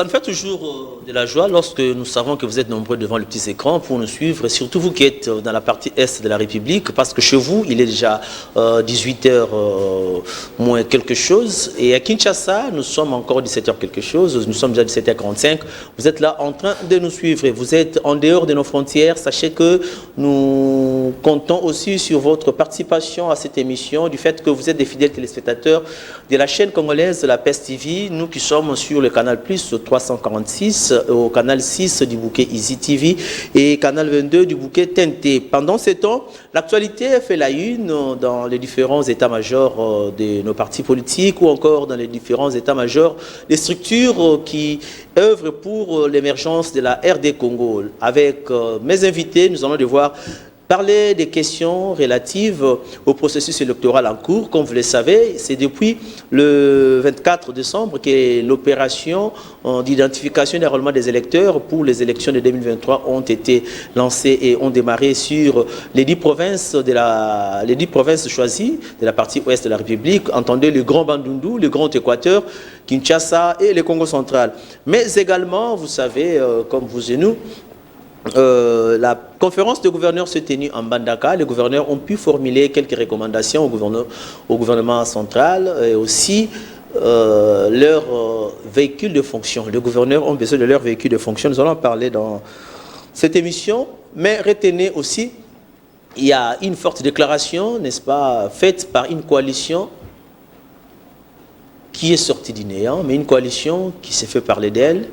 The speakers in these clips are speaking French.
Ça nous fait toujours de la joie lorsque nous savons que vous êtes nombreux devant le petit écran pour nous suivre, et surtout vous qui êtes dans la partie est de la République, parce que chez vous, il est déjà 18h moins quelque chose, et à Kinshasa, nous sommes encore 17h quelque chose, nous sommes déjà 17h45. Vous êtes là en train de nous suivre, et vous êtes en dehors de nos frontières. Sachez que nous comptons aussi sur votre participation à cette émission, du fait que vous êtes des fidèles téléspectateurs de la chaîne congolaise de la PES TV, nous qui sommes sur le canal Plus 346, au canal 6 du bouquet Easy TV et canal 22 du bouquet TNT. Pendant ces temps, l'actualité fait la une dans les différents états-majors de nos partis politiques ou encore dans les différents états-majors des structures qui œuvrent pour l'émergence de la RD Congo. Avec mes invités, nous allons devoir parler des questions relatives au processus électoral en cours. Comme vous le savez, c'est depuis le 24 décembre que l'opération d'identification et d'enrôlement des électeurs pour les élections de 2023 ont été lancées et ont démarré sur les 10 provinces, choisies de la partie ouest de la République, entendez le Grand Bandundu, le Grand Équateur, Kinshasa et le Congo central. Mais également, vous savez, comme vous et nous, la conférence de gouverneurs s'est tenue en Bandaka. Les gouverneurs ont pu formuler quelques recommandations au gouvernement central et aussi leur véhicule de fonction. Les gouverneurs ont besoin de leur véhicule de fonction. Nous allons en parler dans cette émission. Mais retenez aussi, il y a une forte déclaration, n'est-ce pas, faite par une coalition qui est sortie du néant, mais une coalition qui s'est fait parler d'elle.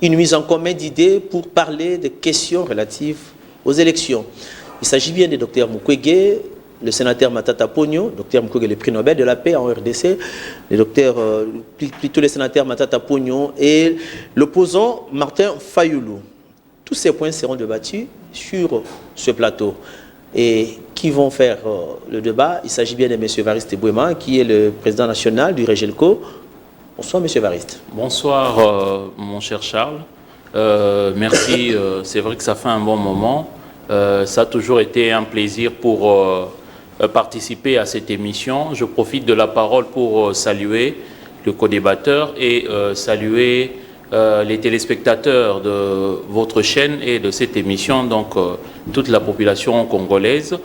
Une mise en commun d'idées pour parler des questions relatives aux élections. Il s'agit bien de Dr Mukwege, le sénateur Matata Ponyo, Dr Mukwege, le prix Nobel de la paix en RDC, plutôt le sénateur Matata Ponyo et l'opposant Martin Fayoulou. Tous ces points seront débattus sur ce plateau. Et qui vont faire le débat? Il s'agit bien de M. Evariste Bouema, qui est le président national du Regelco. Bonsoir, M. Evariste. Bonsoir, mon cher Charles. Merci. C'est vrai que ça fait un bon moment. Ça a toujours été un plaisir pour participer à cette émission. Je profite de la parole pour saluer le co-débatteur et saluer les téléspectateurs de votre chaîne et de cette émission, donc toute la population congolaise.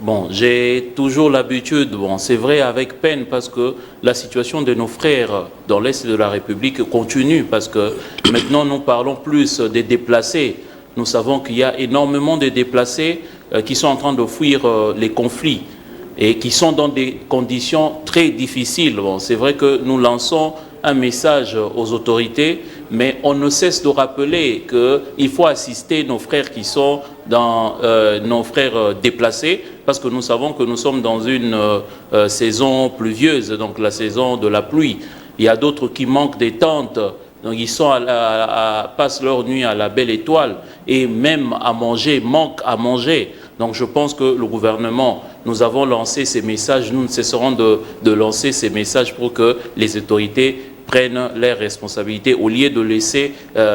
Bon, j'ai toujours l'habitude, bon, c'est vrai avec peine, parce que la situation de nos frères dans l'Est de la République continue, parce que maintenant nous parlons plus des déplacés. Nous savons qu'il y a énormément de déplacés qui sont en train de fuir les conflits et qui sont dans des conditions très difficiles. Bon, c'est vrai que nous lançons un message aux autorités, mais on ne cesse de rappeler qu'il faut assister nos frères qui sont dans nos frères déplacés, parce que nous savons que nous sommes dans une saison pluvieuse, donc la saison de la pluie. Il y a d'autres qui manquent des tentes, donc ils sont passent leur nuit à la belle étoile, et même à manger, manquent à manger. Donc je pense que le gouvernement, nous avons lancé ces messages, nous ne cesserons de lancer ces messages pour que les autorités prennent leurs responsabilités au lieu de laisser,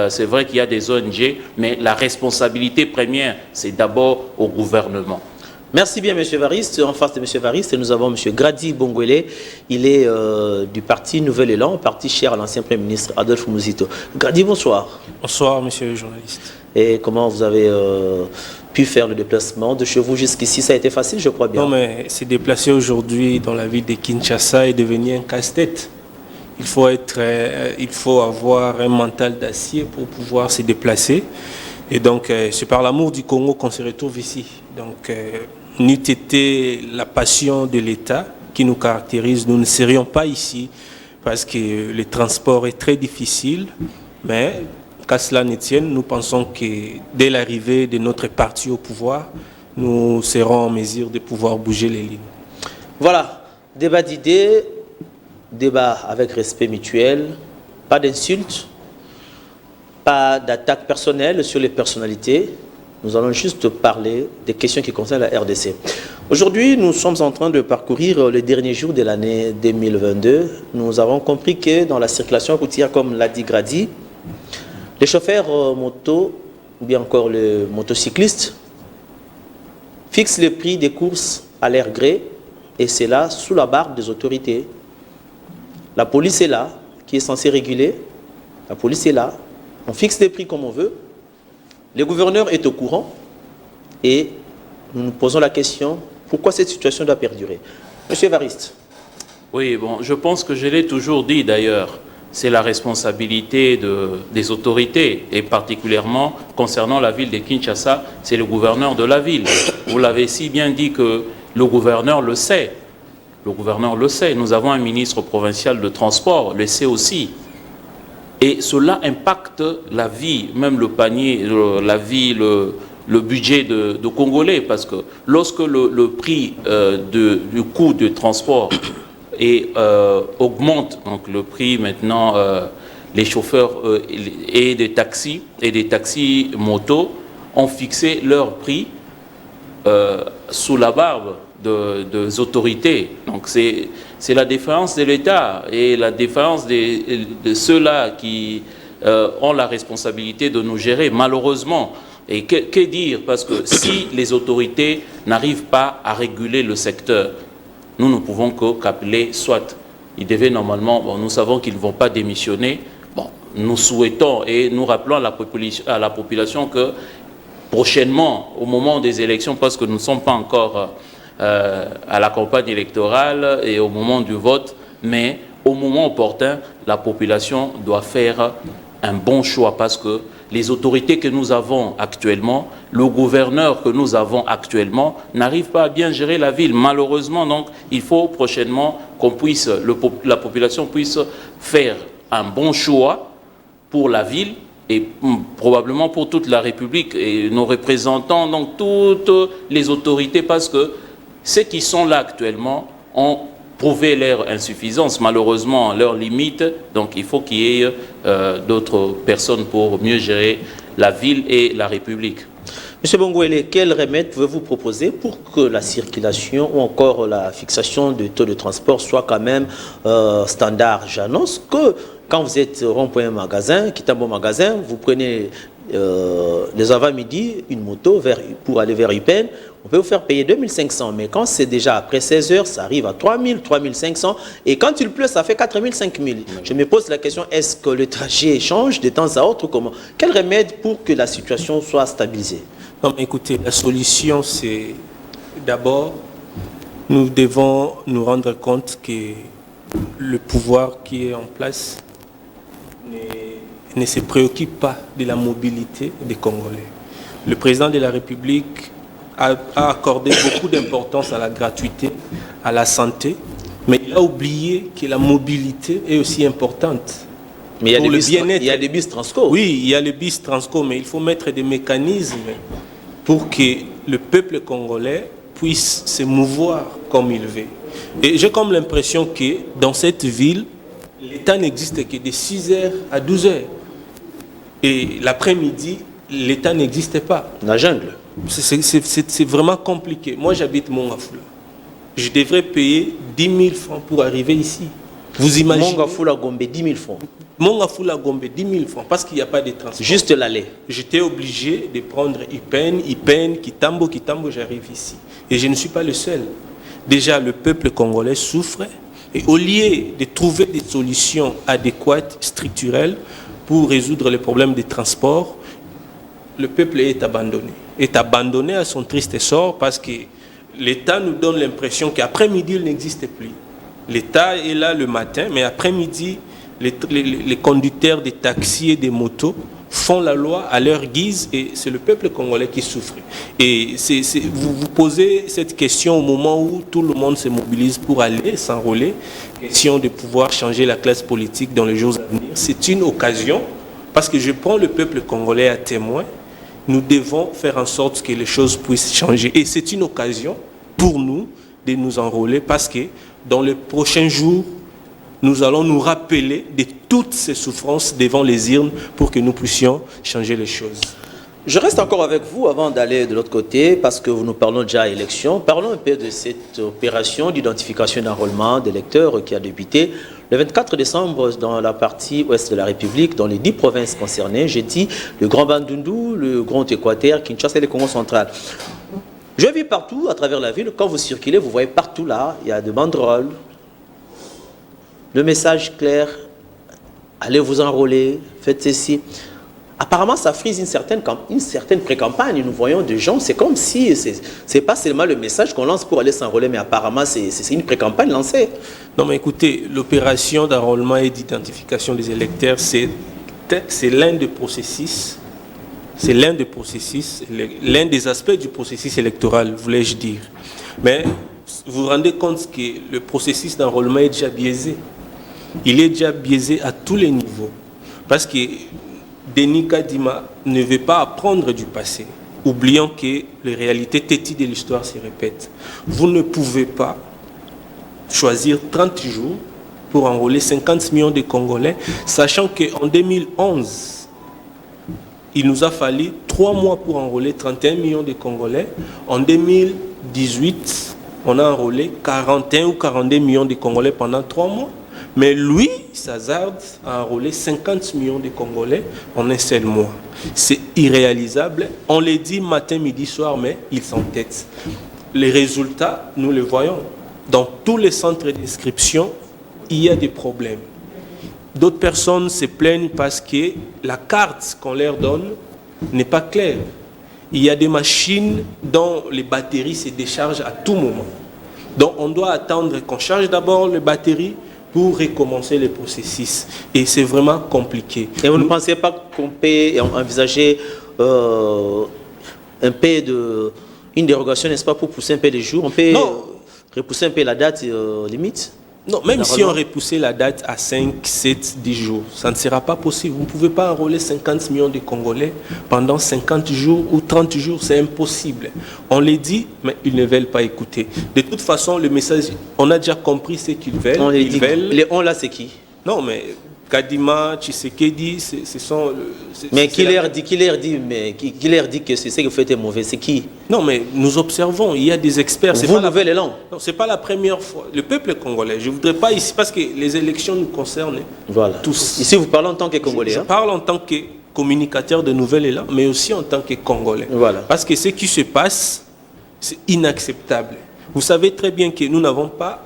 c'est vrai qu'il y a des ONG, mais la responsabilité première, c'est d'abord au gouvernement. Merci bien, M. Evariste. En face de M. Evariste, nous avons M. Grady Bongwele. Il est du parti Nouvel Élan, parti cher à l'ancien Premier ministre Adolphe Mouzito. Grady, bonsoir. Bonsoir, monsieur le journaliste. Et comment vous avez pu faire le déplacement de chez vous jusqu'ici? Ça a été facile, je crois bien. Non, mais se déplacer aujourd'hui dans la ville de Kinshasa est devenu un casse-tête. Il faut avoir un mental d'acier pour pouvoir se déplacer. Et donc, c'est par l'amour du Congo qu'on se retrouve ici. Donc, n'eût été la passion de l'État qui nous caractérise, nous ne serions pas ici parce que le transport est très difficile. Mais, qu'à cela ne tienne, nous pensons que dès l'arrivée de notre parti au pouvoir, nous serons en mesure de pouvoir bouger les lignes. Voilà, débat d'idées. Débat avec respect mutuel, pas d'insultes, pas d'attaques personnelles sur les personnalités. Nous allons juste parler des questions qui concernent la RDC. Aujourd'hui, nous sommes en train de parcourir les derniers jours de l'année 2022. Nous avons compris que dans la circulation routière, comme l'a dit Grady, les chauffeurs moto, ou bien encore les motocyclistes, fixent le prix des courses à leur gré, et c'est là sous la barre des autorités. La police est là, qui est censée réguler. La police est là, On fixe des prix comme on veut. Le gouverneur est au courant et nous nous posons la question, pourquoi cette situation doit perdurer? Monsieur Évariste. Oui, bon, je pense que je l'ai toujours dit d'ailleurs. C'est la responsabilité des autorités, et particulièrement concernant la ville de Kinshasa, c'est le gouverneur de la ville. Vous l'avez si bien dit que le gouverneur le sait. Le gouverneur le sait. Nous avons un ministre provincial de transport, le sait aussi. Et cela impacte la vie, même le panier, la vie, le budget de Congolais, parce que lorsque le prix du coût de transport augmente, donc le prix maintenant, les chauffeurs et des taxis motos ont fixé leur prix sous la barbe des autorités. Donc c'est la défaillance de l'État et la défaillance de ceux-là qui ont la responsabilité de nous gérer, malheureusement. Et que dire? Parce que si les autorités n'arrivent pas à réguler le secteur, nous ne pouvons qu'appeler soit. Ils devaient normalement, bon, nous savons qu'ils ne vont pas démissionner. Bon, nous souhaitons et nous rappelons à la population que prochainement, au moment des élections, parce que nous ne sommes pas encore à la campagne électorale et au moment du vote, mais au moment opportun, la population doit faire un bon choix parce que les autorités que nous avons actuellement, le gouverneur que nous avons actuellement n'arrive pas à bien gérer la ville. Malheureusement, donc, il faut prochainement qu'on puisse, la population puisse faire un bon choix pour la ville et probablement pour toute la République et nos représentants, donc toutes les autorités, parce que ceux qui sont là actuellement ont prouvé leur insuffisance, malheureusement leurs limites, donc il faut qu'il y ait d'autres personnes pour mieux gérer la ville et la République. Monsieur Bongouele, quel remède pouvez-vous proposer pour que la circulation ou encore la fixation du taux de transport soit quand même standard? J'annonce que quand vous êtes rond-point magasin, quittant bon magasin, vous prenez les avant-midi une moto pour aller vers Upen, on peut vous faire payer 2500, mais quand c'est déjà après 16 heures, ça arrive à 3000, 3500, et quand il pleut, ça fait 4000, 5000. Je me pose la question, est-ce que le trajet change de temps à autre? Comment? Quel remède pour que la situation soit stabilisée? Non, mais écoutez, la solution, c'est d'abord, nous devons nous rendre compte que le pouvoir qui est en place ne se préoccupe pas de la mobilité des Congolais. Le président de la République a accordé beaucoup d'importance à la gratuité, à la santé, mais il a oublié que la mobilité est aussi importante. Mais il y a des bus Transco. Oui, il y a les bus Transco, mais il faut mettre des mécanismes pour que le peuple congolais puisse se mouvoir comme il veut. Et j'ai comme l'impression que dans cette ville, l'État n'existe que de 6h à 12h. Et l'après-midi, l'État n'existe pas. La jungle. C'est vraiment compliqué. Moi, j'habite Mongafula. Je devrais payer 10 000 francs pour arriver ici. Vous imaginez? Mongafula Gombe, 10 000 francs. Mongafula Gombe, 10 000 francs, parce qu'il n'y a pas de transport. Juste l'aller. J'étais obligé de prendre Ipen, Kitambo, j'arrive ici. Et je ne suis pas le seul. Déjà, le peuple congolais souffre. Et au lieu de trouver des solutions adéquates, structurelles, pour résoudre les problèmes des transports, le peuple est abandonné à son triste sort parce que l'État nous donne l'impression qu'après-midi, il n'existe plus. L'État est là le matin, mais après-midi, les conducteurs des taxis et des motos font la loi à leur guise et c'est le peuple congolais qui souffre. Et vous vous posez cette question au moment où tout le monde se mobilise pour aller s'enrôler, question de pouvoir changer la classe politique dans les jours à venir. C'est une occasion, parce que je prends le peuple congolais à témoin, nous devons faire en sorte que les choses puissent changer. Et c'est une occasion pour nous de nous enrôler parce que dans les prochains jours, nous allons nous rappeler de toutes ces souffrances devant les urnes pour que nous puissions changer les choses. Je reste encore avec vous avant d'aller de l'autre côté parce que nous parlons déjà élection. Parlons un peu de cette opération d'identification d'enrôlement d'électeurs qui a débuté le 24 décembre dans la partie ouest de la République, dans les 10 provinces concernées. J'ai dit le Grand Bandundu, le Grand Équateur, Kinshasa et le Congo central. Je vis partout à travers la ville. Quand vous circulez, vous voyez partout là, il y a des banderoles. Le message clair, allez vous enrôler, faites ceci. apparemment, ça frise une certaine pré-campagne. Nous voyons des gens, c'est comme si, c'est pas seulement le message qu'on lance pour aller s'enrôler, mais apparemment, c'est une pré-campagne lancée. Non, mais écoutez, l'opération d'enrôlement et d'identification des électeurs, c'est l'un des processus, l'un des aspects du processus électoral, voulais-je dire. Mais vous vous rendez compte que le processus d'enrôlement est déjà biaisé. Il est déjà biaisé à tous les niveaux. Parce que Denis Kadima ne veut pas apprendre du passé, oubliant que les réalités têtues de l'histoire se répètent. Vous ne pouvez pas choisir 30 jours pour enrôler 50 millions de Congolais, sachant qu'en 2011, il nous a fallu 3 mois pour enrôler 31 millions de Congolais. En 2018, on a enrôlé 41 ou 42 millions de Congolais pendant 3 mois. Mais lui, s'hazarde à enrôler 50 millions de Congolais en un seul mois. C'est irréalisable. On les dit matin, midi, soir, mais ils s'entêtent. Les résultats, nous les voyons. Dans tous les centres d'inscription, il y a des problèmes. D'autres personnes se plaignent parce que la carte qu'on leur donne n'est pas claire. Il y a des machines dont les batteries se déchargent à tout moment. Donc on doit attendre qu'on charge d'abord les batteries pour recommencer le processus. Et c'est vraiment compliqué. Et vous ne pensez pas qu'on peut envisager une dérogation, n'est-ce pas, pour pousser un peu les jours? On peut repousser un peu la date limite? Non, même si on repoussait la date à 5, 7, 10 jours, ça ne sera pas possible. Vous ne pouvez pas enrôler 50 millions de Congolais pendant 50 jours ou 30 jours, c'est impossible. On les dit, mais ils ne veulent pas écouter. De toute façon, le message, on a déjà compris ce qu'ils veulent. On les dit. Les on là, c'est qui? Non, mais Kadima, Tshisekedi, ce sont... Mais qui leur dit que c'est ce que vous faites est mauvais? C'est qui? Non, mais nous observons, il y a des experts. Vous nouvelle élan? Non, ce n'est pas la première fois. Le peuple congolais, je ne voudrais pas ici, parce que les élections nous concernent tous. Ici, vous parlez en tant que Congolais. Je parle en tant que communicateur de Nouvel Élan, mais aussi en tant que Congolais. Voilà. Parce que ce qui se passe, c'est inacceptable. Vous savez très bien que nous n'avons pas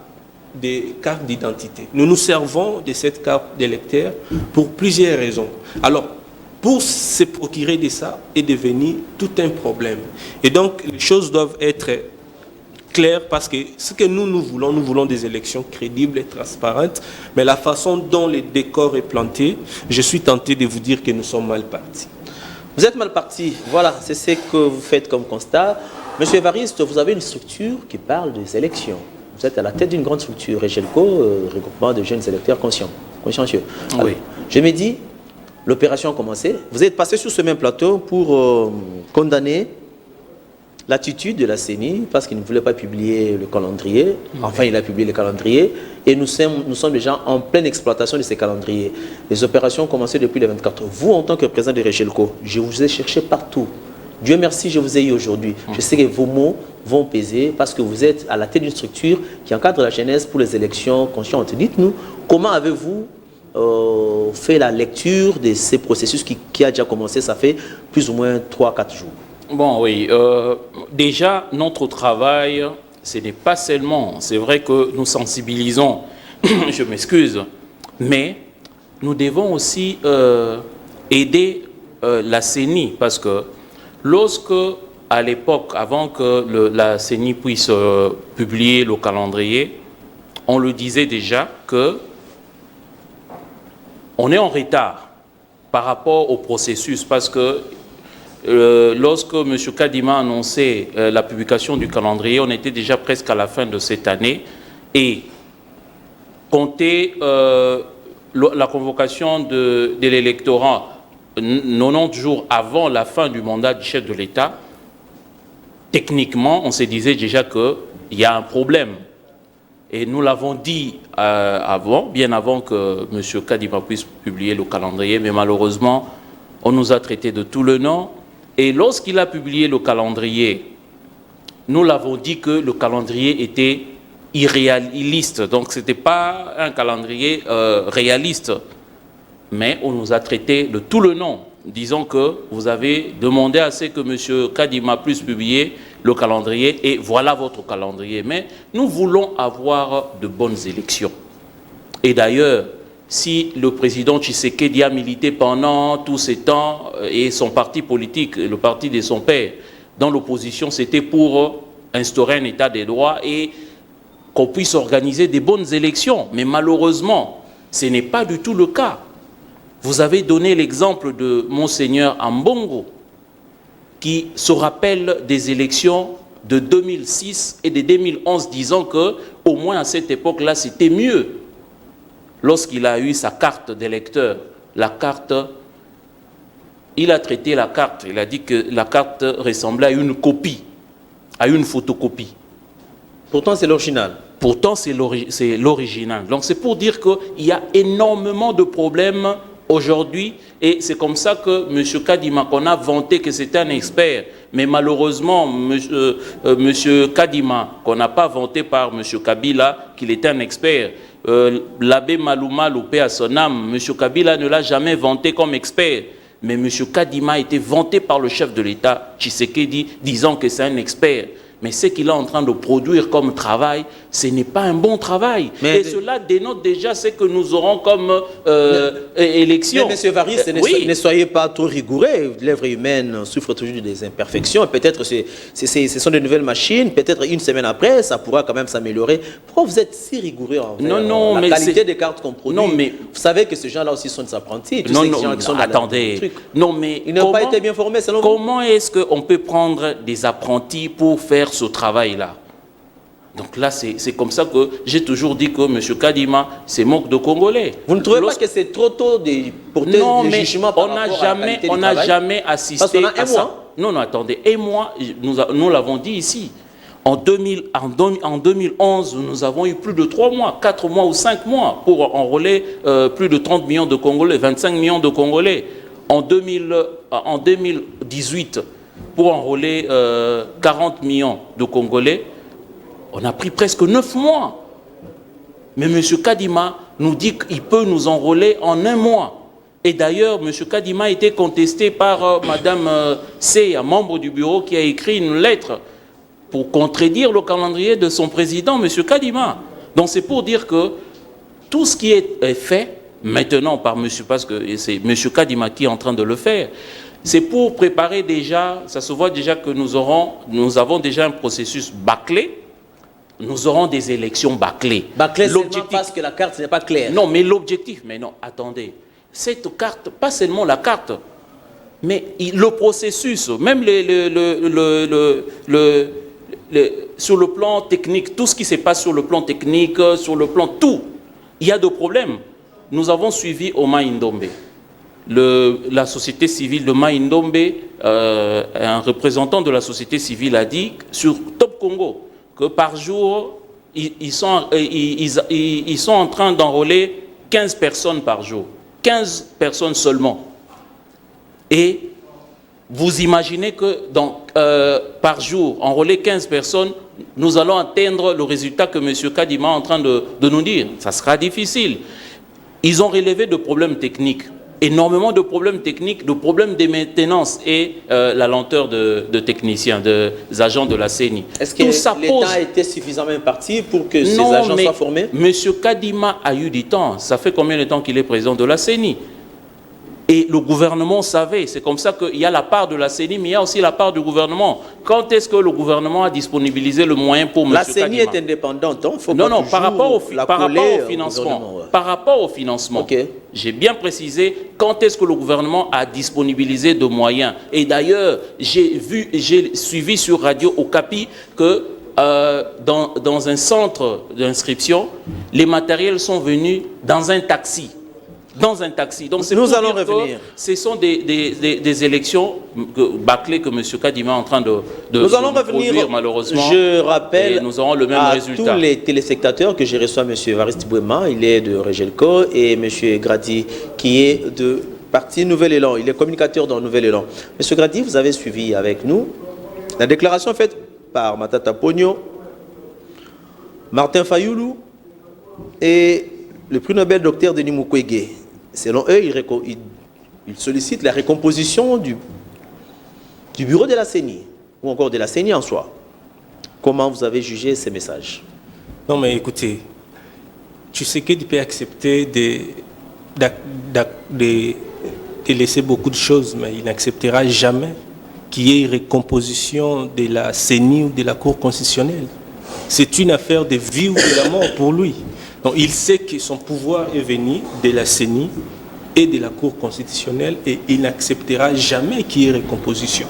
des cartes d'identité. Nous nous servons de cette carte d'électeur pour plusieurs raisons. Alors, pour se procurer de ça est devenu tout un problème. Et donc, les choses doivent être claires parce que ce que nous voulons des élections crédibles et transparentes, mais la façon dont le décor est planté, je suis tenté de vous dire que nous sommes mal partis. Vous êtes mal partis, voilà, c'est ce que vous faites comme constat. Monsieur Évariste, vous avez une structure qui parle des élections. Vous êtes à la tête d'une grande structure, Regelco, regroupement de jeunes électeurs consciencieux. Alors, oui. Je me dis, l'opération a commencé. Vous êtes passé sur ce même plateau pour condamner l'attitude de la CENI parce qu'il ne voulait pas publier le calendrier. Enfin, il a publié le calendrier et nous sommes déjà en pleine exploitation de ces calendriers. Les opérations ont commencé depuis le 24. Vous, en tant que président de Regelco, je vous ai cherché partout. Dieu merci, je vous ai eu aujourd'hui. Je sais que vos mots vont peser parce que vous êtes à la tête d'une structure qui encadre la jeunesse pour les élections conscientes. Dites-nous, comment avez-vous fait la lecture de ces processus qui a déjà commencé, ça fait plus ou moins 3-4 jours? Bon, oui. Déjà, notre travail, ce n'est pas seulement, c'est vrai que nous sensibilisons, je m'excuse, mais nous devons aussi aider la CENI parce que lorsque, à l'époque, avant que la CENI puisse publier le calendrier, on le disait déjà que on est en retard par rapport au processus parce que lorsque M. Kadima a annoncé la publication du calendrier, on était déjà presque à la fin de cette année et compter la convocation de l'électorat 90 jours avant la fin du mandat du chef de l'État, techniquement, on se disait déjà qu'il y a un problème. Et nous l'avons dit avant, bien avant que M. Kadima puisse publier le calendrier, mais malheureusement, on nous a traités de tout le nom. Et lorsqu'il a publié le calendrier, nous l'avons dit que le calendrier était irréaliste. Donc, ce n'était pas un calendrier réaliste. Mais on nous a traité de tout le nom, disant que vous avez demandé à ce que M. Kadima puisse publier le calendrier et voilà votre calendrier. Mais nous voulons avoir de bonnes élections. Et d'ailleurs, si le président Tshisekedi a milité pendant tous ces temps et son parti politique, le parti de son père, dans l'opposition, c'était pour instaurer un état des droits et qu'on puisse organiser des bonnes élections. Mais malheureusement, ce n'est pas du tout le cas. Vous avez donné l'exemple de Monseigneur Ambongo, qui se rappelle des élections de 2006 et de 2011, disant que au moins à cette époque-là, c'était mieux. Lorsqu'il a eu sa carte d'électeur, la carte, il a traité la carte, il a dit que la carte ressemblait à une copie, à une photocopie. Pourtant, c'est l'original. Pourtant, c'est l'original. Donc, c'est pour dire qu'il y a énormément de problèmes aujourd'hui, et c'est comme ça que M. Kadima, qu'on a vanté que c'était un expert, mais malheureusement, M. Kadima, qu'on n'a pas vanté par M. Kabila, qu'il était un expert, l'abbé Malouma, loupé à son âme, M. Kabila ne l'a jamais vanté comme expert, mais M. Kadima a été vanté par le chef de l'État, Tshisekedi, disant que c'est un expert. Mais ce qu'il est en train de produire comme travail, ce n'est pas un bon travail. Et cela dénote déjà ce que nous aurons comme élection. Mais M. Varis, oui. Ne soyez pas trop rigoureux. L'œuvre humaine souffre toujours des imperfections. Peut-être ce sont de nouvelles machines. Peut-être une semaine après, ça pourra quand même s'améliorer. Pourquoi vous êtes si rigoureux envers la qualité des cartes qu'on produit? Non, mais vous savez que ces gens-là aussi sont des apprentis. Attendez. Non, mais ils n'ont pas été bien formés, selon vous. Comment est-ce qu'on peut prendre des apprentis pour faire ce travail-là? Donc là, c'est comme ça que j'ai toujours dit que M. Kadima se moque de Congolais. Vous ne trouvez pas que c'est trop tôt de porter des jugements par rapport à la qualité du travail? On n'a jamais assisté à ça. Non, attendez. Et moi, nous l'avons dit ici. En 2011, nous avons eu plus de 3 mois, 4 mois ou 5 mois pour enrôler plus de 30 millions de Congolais, 25 millions de Congolais. En 2018, pour enrôler 40 millions de Congolais, on a pris presque 9 mois. Mais M. Kadima nous dit qu'il peut nous enrôler en 1 mois. Et d'ailleurs, M. Kadima a été contesté par Mme Seya, membre du bureau, qui a écrit une lettre pour contredire le calendrier de son président, M. Kadima. Donc c'est pour dire que tout ce qui est fait maintenant par M. parce que c'est M. Kadima qui est en train de le faire, c'est pour préparer déjà, ça se voit déjà que nous avons déjà un processus bâclé, nous aurons des élections bâclées. Bâclées seulement parce que la carte n'est pas claire. Non, mais l'objectif, mais non, attendez, cette carte, pas seulement la carte, mais le processus, même sur le plan technique, tout ce qui se passe sur le plan technique, sur le plan tout, il y a des problèmes. Nous avons suivi Oma Indombe. La société civile de Maïndombe, un représentant de la société civile a dit sur Top Congo que par jour, ils sont en train d'enrôler 15 personnes par jour. 15 personnes seulement. Et vous imaginez que par jour, enrôler 15 personnes, nous allons atteindre le résultat que M. Kadima est en train de nous dire. Ça sera difficile. Ils ont relevé de problèmes techniques. Énormément de problèmes techniques, de problèmes de maintenance et la lenteur de techniciens, des agents de la CENI. Est-ce que l'État a été suffisamment imparti pour que ces agents soient formés? M. Kadima a eu du temps. Ça fait combien de temps qu'il est président de la CENI? Et le gouvernement savait. C'est comme ça qu'il y a la part de la CENI, mais il y a aussi la part du gouvernement. Quand est-ce que le gouvernement a disponibilisé le moyen pour M. Kadima? La CENI est indépendante. Hein? Faut non, pas par rapport au financement. Par rapport au financement. Okay. J'ai bien précisé quand est-ce que le gouvernement a disponibilisé de moyens. Et d'ailleurs, j'ai suivi sur Radio Okapi que dans un centre d'inscription, les matériels sont venus dans un taxi. Dans un taxi. Donc nous allons revenir. Ce sont des élections bâclées que M. Kadima est en train de nous allons revenir, produire, malheureusement. Je rappelle nous aurons le même résultat. Tous les téléspectateurs que j'ai reçu, M. Varis Tibouema, il est de Regelco, et M. Grady, qui est de Parti Nouvel Élan. Il est communicateur dans Nouvel Élan. M. Grady, vous avez suivi avec nous la déclaration faite par Matata Pogno, Martin Fayoulou et le prix Nobel Dr Denis Mukwege. Selon eux, ils sollicitent la récomposition du bureau de la CENI, ou encore de la CENI en soi. Comment vous avez jugé ces messages? Non, mais écoutez, Tshisekedi peut accepter de laisser beaucoup de choses, mais il n'acceptera jamais qu'il y ait une recomposition de la CENI ou de la Cour constitutionnelle. C'est une affaire de vie ou de la mort pour lui. Donc il sait que son pouvoir est venu de la CENI et de la Cour constitutionnelle et il n'acceptera jamais qu'il y ait recomposition.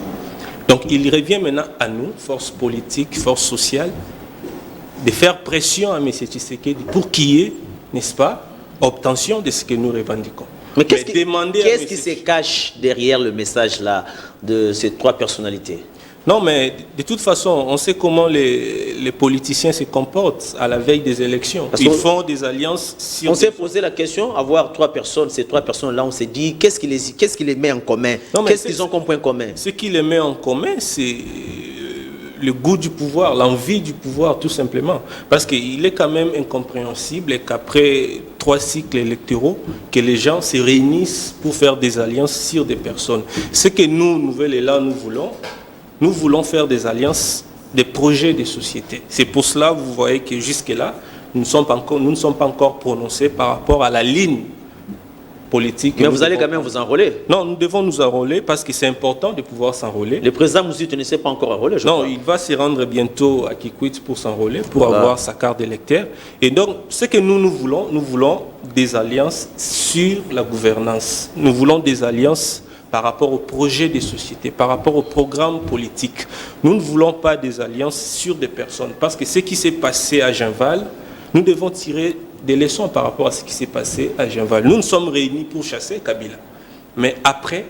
Donc il revient maintenant à nous, force politique, force sociale, de faire pression à M. Tshisekedi pour qu'il y ait, n'est-ce pas, obtention de ce que nous revendiquons. Mais qu'est-ce qui se cache derrière le message là de ces trois personnalités? Non, mais de toute façon, on sait comment les politiciens se comportent à la veille des élections. Ils font des alliances. On s'est posé la question, avoir trois personnes, ces trois personnes-là, on s'est dit, qu'est-ce qui les met en commun? Qu'est-ce qu'ils ont comme point commun? Ce qui les met en commun, c'est le goût du pouvoir, l'envie du pouvoir, tout simplement. Parce qu'il est quand même incompréhensible qu'après 3 cycles électoraux, que les gens se réunissent pour faire des alliances sur des personnes. Ce que nous, Nouvelle Élan, nous voulons faire des alliances, des projets de société. C'est pour cela, vous voyez que jusque-là, nous ne sommes pas encore prononcés par rapport à la ligne politique. Mais vous allez quand même vous enrôler? Non, nous devons nous enrôler parce que c'est important de pouvoir s'enrôler. Le président Moussi ne s'est pas encore enrôlé, je crois. Non, il va se rendre bientôt à Kikwit pour s'enrôler, pour avoir sa carte d'électeur. Et donc, ce que nous voulons des alliances sur la gouvernance. Nous voulons des alliances par rapport au projet de société, par rapport au programme politique. Nous ne voulons pas des alliances sur des personnes, parce que ce qui s'est passé à Genval, nous devons tirer des leçons par rapport à ce qui s'est passé à Genval. Nous nous sommes réunis pour chasser Kabila. Mais après,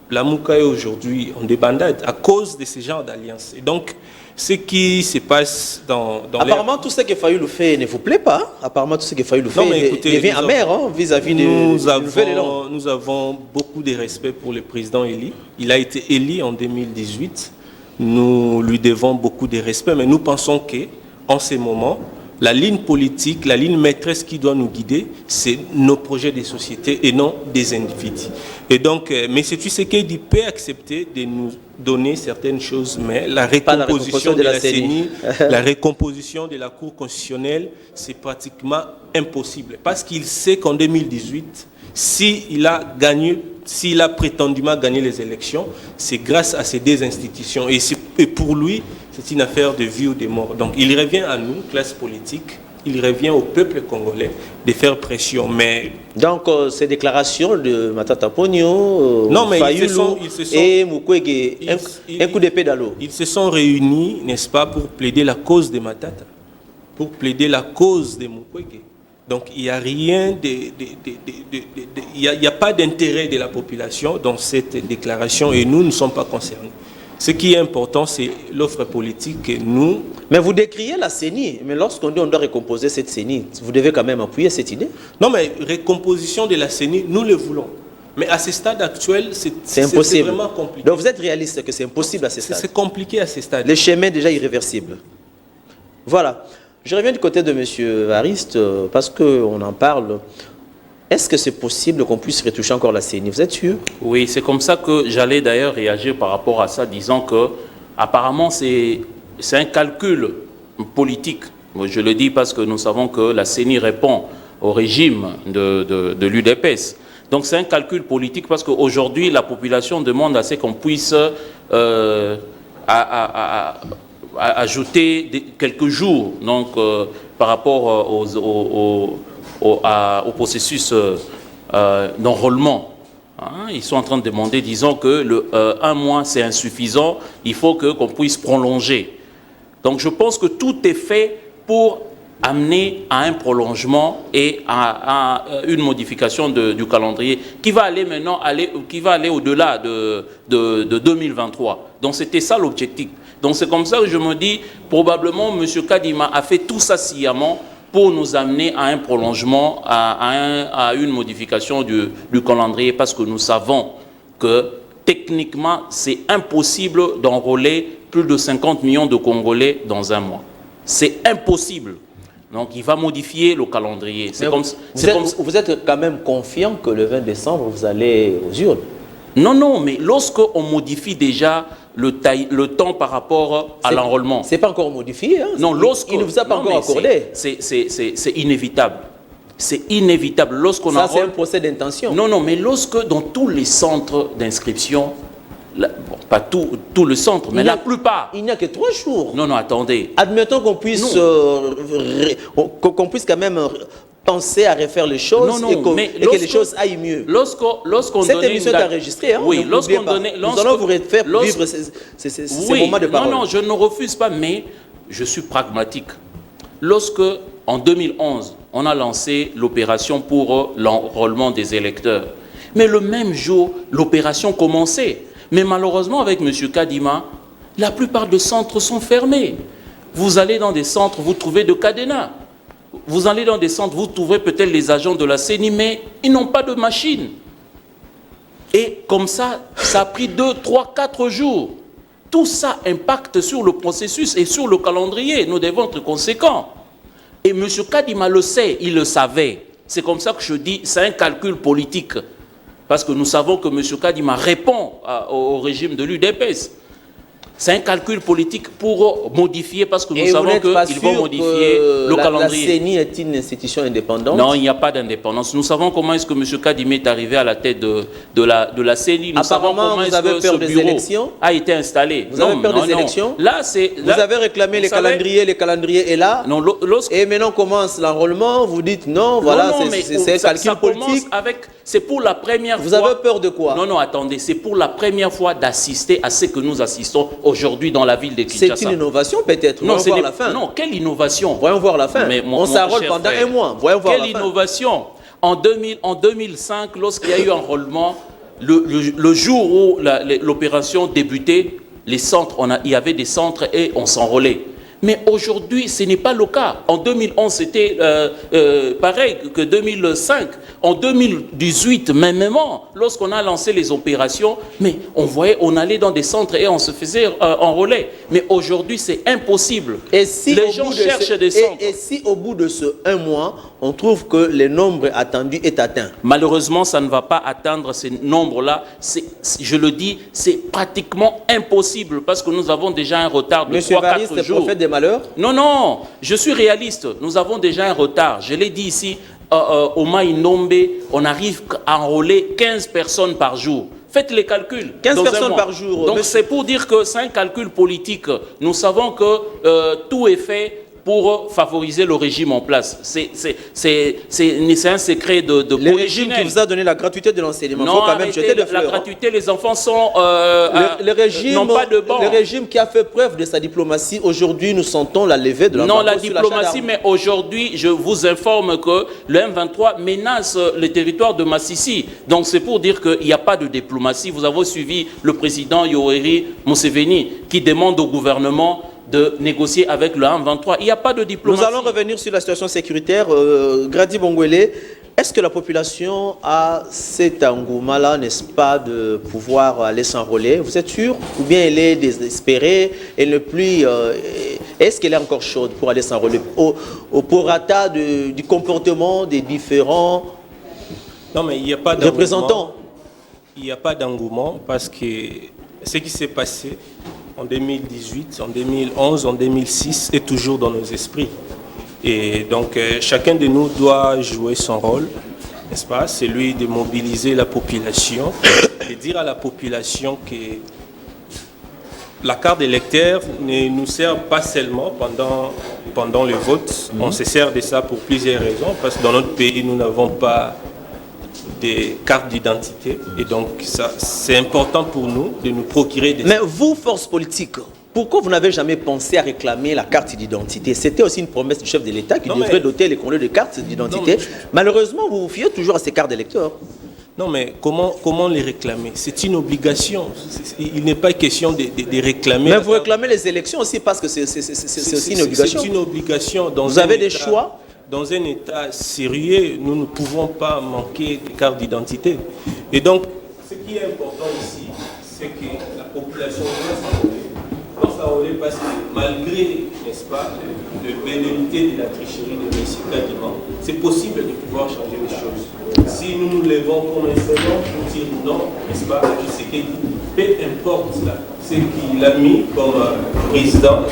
la Mouka est aujourd'hui en débandade à cause de ce genre d'alliance. Et donc, ce qui se passe dans apparemment, tout ce que Fayulu fait ne vous plaît pas. Apparemment, tout ce que Fayulu fait devient amer vis-à-vis de Nouvelle Élan. Nous avons beaucoup de respect pour le président Eli. Il a été élu en 2018. Nous lui devons beaucoup de respect, mais nous pensons qu'en ce moment, la ligne politique, la ligne maîtresse qui doit nous guider, c'est nos projets de société et non des individus. Et donc, M. Tshisekedi peut accepter de nous donner certaines choses, mais la recomposition de la CENI, la recomposition de la Cour constitutionnelle, c'est pratiquement impossible. Parce qu'il sait qu'en 2018, s'il a prétendument gagné les élections, c'est grâce à ces deux institutions. Et pour lui, c'est une affaire de vie ou de mort. Donc il revient à nous, classe politique, il revient au peuple congolais de faire pression. Mais donc ces déclarations de Matata Ponyo, Fayulu et Mukwege, un coup d'épée dans l'eau. Ils se sont réunis, n'est-ce pas, pour plaider la cause de Matata, pour plaider la cause de Mukwege. Donc il n'y a rien il n'y a pas d'intérêt de la population dans cette déclaration et nous ne sommes pas concernés. Ce qui est important, c'est l'offre politique et nous... Mais vous décriez la CENI, mais lorsqu'on dit on doit recomposer cette CENI, vous devez quand même appuyer cette idée? Non, mais recomposition de la CENI, nous le voulons. Mais à ce stade actuel, c'est impossible. Vraiment compliqué. Donc vous êtes réaliste que c'est impossible à ce stade? C'est compliqué à ce stade. Le chemin est déjà irréversible. Voilà. Je reviens du côté de M. Ariste, parce qu'on en parle. Est-ce que c'est possible qu'on puisse retoucher encore la CENI? Vous êtes sûr? Oui, c'est comme ça que j'allais d'ailleurs réagir par rapport à ça, disant que apparemment c'est un calcul politique. Je le dis parce que nous savons que la CENI répond au régime de l'UDPS. Donc c'est un calcul politique parce qu'aujourd'hui la population demande à ce qu'on puisse ajouter quelques jours donc, par rapport au processus d'enrôlement. Hein, ils sont en train de demander, disons que un mois c'est insuffisant, il faut qu'on puisse prolonger. Donc je pense que tout est fait pour amener à un prolongement et à une modification du calendrier qui va aller maintenant au-delà de 2023. Donc c'était ça l'objectif. Donc c'est comme ça que je me dis, probablement M. Kadima a fait tout ça sciemment pour nous amener à un prolongement, à une modification du calendrier, parce que nous savons que techniquement, c'est impossible d'enrôler plus de 50 millions de Congolais dans un mois. C'est impossible. Donc il va modifier le calendrier. Vous êtes quand même confiant que le 20 décembre, vous allez aux urnes? Non, non, mais lorsqu'on modifie déjà le temps par rapport à l'enrôlement. Ce n'est pas encore modifié. Hein? Non, il ne vous a pas encore accordé. C'est inévitable. C'est inévitable. Lorsqu'on Ça, c'est un enrôle... procès d'intention. Non, non, mais lorsque dans tous les centres d'inscription, bon, pas tout le centre, mais la plupart... Il n'y a que 3 jours. Non, non, attendez. Admettons qu'on puisse, qu'on puisse quand même penser à refaire les choses et que les choses aillent mieux. Lorsqu'on Cette émission est enregistrée. Hein, oui, lorsqu'on donnait... Nous allons vous faire vivre ces moments de parole. Non, non, je ne refuse pas, mais je suis pragmatique. Lorsque, en 2011, on a lancé l'opération pour l'enrôlement des électeurs, mais le même jour, l'opération commençait. Mais malheureusement, avec M. Kadima, la plupart des centres sont fermés. Vous allez dans des centres, vous trouvez de cadenas. Vous allez dans des centres, vous trouvez peut-être les agents de la CENI, mais ils n'ont pas de machine. Et comme ça, ça a pris 2, 3, 4 jours. Tout ça impacte sur le processus et sur le calendrier. Nous devons être conséquents. Et M. Kadima le sait, il le savait. C'est comme ça que je dis, c'est un calcul politique. Parce que nous savons que M. Kadima répond au régime de l'UDPS. C'est un calcul politique pour modifier, parce que nous savons qu'ils vont modifier le calendrier. La CENI est une institution indépendante? Non, il n'y a pas d'indépendance. Nous savons comment est-ce que M. Kadima est arrivé à la tête de la CENI. Nous savons comment est-ce que ce bureau a été installé. Vous avez peur des élections? Là, vous avez réclamé les calendriers est là. Non, et maintenant commence l'enrôlement, vous dites non, voilà, c'est un calcul politique. C'est pour la première fois. Vous avez peur de quoi? Non, non, attendez. C'est pour la première fois d'assister à ce que nous assistons aujourd'hui dans la ville de Kinshasa. C'est une innovation peut-être. Non, voyons voir la fin. Non, quelle innovation? Voyons voir la fin. On s'enrôle pendant un mois. Voyons voir la fin. Quelle innovation? En 2005, lorsqu'il y a eu enrôlement, le jour où l'opération débutait, les centres, il y avait des centres et on s'enrôlait. Mais aujourd'hui, ce n'est pas le cas. En 2011, c'était pareil que 2005. En 2018, même, lorsqu'on a lancé les opérations, mais on allait dans des centres et on se faisait enrôler. Mais aujourd'hui, c'est impossible. Les gens cherchent des centres. Et si au bout de ce 1 mois, on trouve que le nombre attendu est atteint? Malheureusement, ça ne va pas atteindre ces nombres-là. Je le dis, c'est pratiquement impossible parce que nous avons déjà un retard de 3-4 jours. Prophète des malheurs? Non, non, je suis réaliste. Nous avons déjà un retard. Je l'ai dit ici, au Maïnombe, on arrive à enrôler 15 personnes par jour. Faites les calculs. 15 personnes par jour. Donc c'est pour dire que c'est un calcul politique. Nous savons que tout est fait pour favoriser le régime en place. C'est un secret de le régime qui vous a donné la gratuité de l'enseignement. Non, faut quand même jeter la gratuité, les enfants sont n'ont pas de banc. Le régime qui a fait preuve de sa diplomatie, aujourd'hui nous sentons la levée de l'embargo. Non, la diplomatie, mais aujourd'hui, je vous informe que le M23 menace le territoire de Massissi. Donc c'est pour dire qu'il n'y a pas de diplomatie. Vous avez suivi le président Yoweri Museveni qui demande au gouvernement de négocier avec le M23. Il n'y a pas de diplomatie. Nous allons revenir sur la situation sécuritaire. Grady Bongwele, est-ce que la population a cet engouement-là, n'est-ce pas, de pouvoir aller s'enrôler? Vous êtes sûr? Ou bien elle est désespérée? Elle ne plus... est-ce qu'elle est encore chaude pour aller s'enrôler au prorata du comportement des différents mais il n'y a pas représentants? Il n'y a pas d'engouement parce que ce qui s'est passé en 2018, en 2011, en 2006 est toujours dans nos esprits. Et donc chacun de nous doit jouer son rôle, n'est-ce pas? C'est lui de mobiliser la population et dire à la population que la carte d'électeur ne nous sert pas seulement pendant le vote. On se sert de ça pour plusieurs raisons, parce que dans notre pays, nous n'avons pas des cartes d'identité. Et donc, c'est important pour nous de nous procurer des... Mais vous, force politique, pourquoi vous n'avez jamais pensé à réclamer la carte d'identité? C'était aussi une promesse du chef de l'État qui devrait doter les Congolais de cartes d'identité. Malheureusement, vous vous fiez toujours à ces cartes d'électeurs. Non, mais comment les réclamer? C'est une obligation. Il n'est pas question de réclamer... Mais vous réclamez les élections aussi parce que c'est aussi une obligation. C'est une obligation. Vous avez des choix? Dans un État sérieux, nous ne pouvons pas manquer de carte d'identité. Et donc, ce qui est important ici, c'est que la population doit s'enrôler parce que malgré, n'est-ce pas, le velléité de la tricherie de M. Kadima, c'est possible de pouvoir changer les choses. Si nous nous levons comme un seul homme pour dire non, n'est-ce pas, à Tshisekedi, peu importe ce qu'il a mis comme président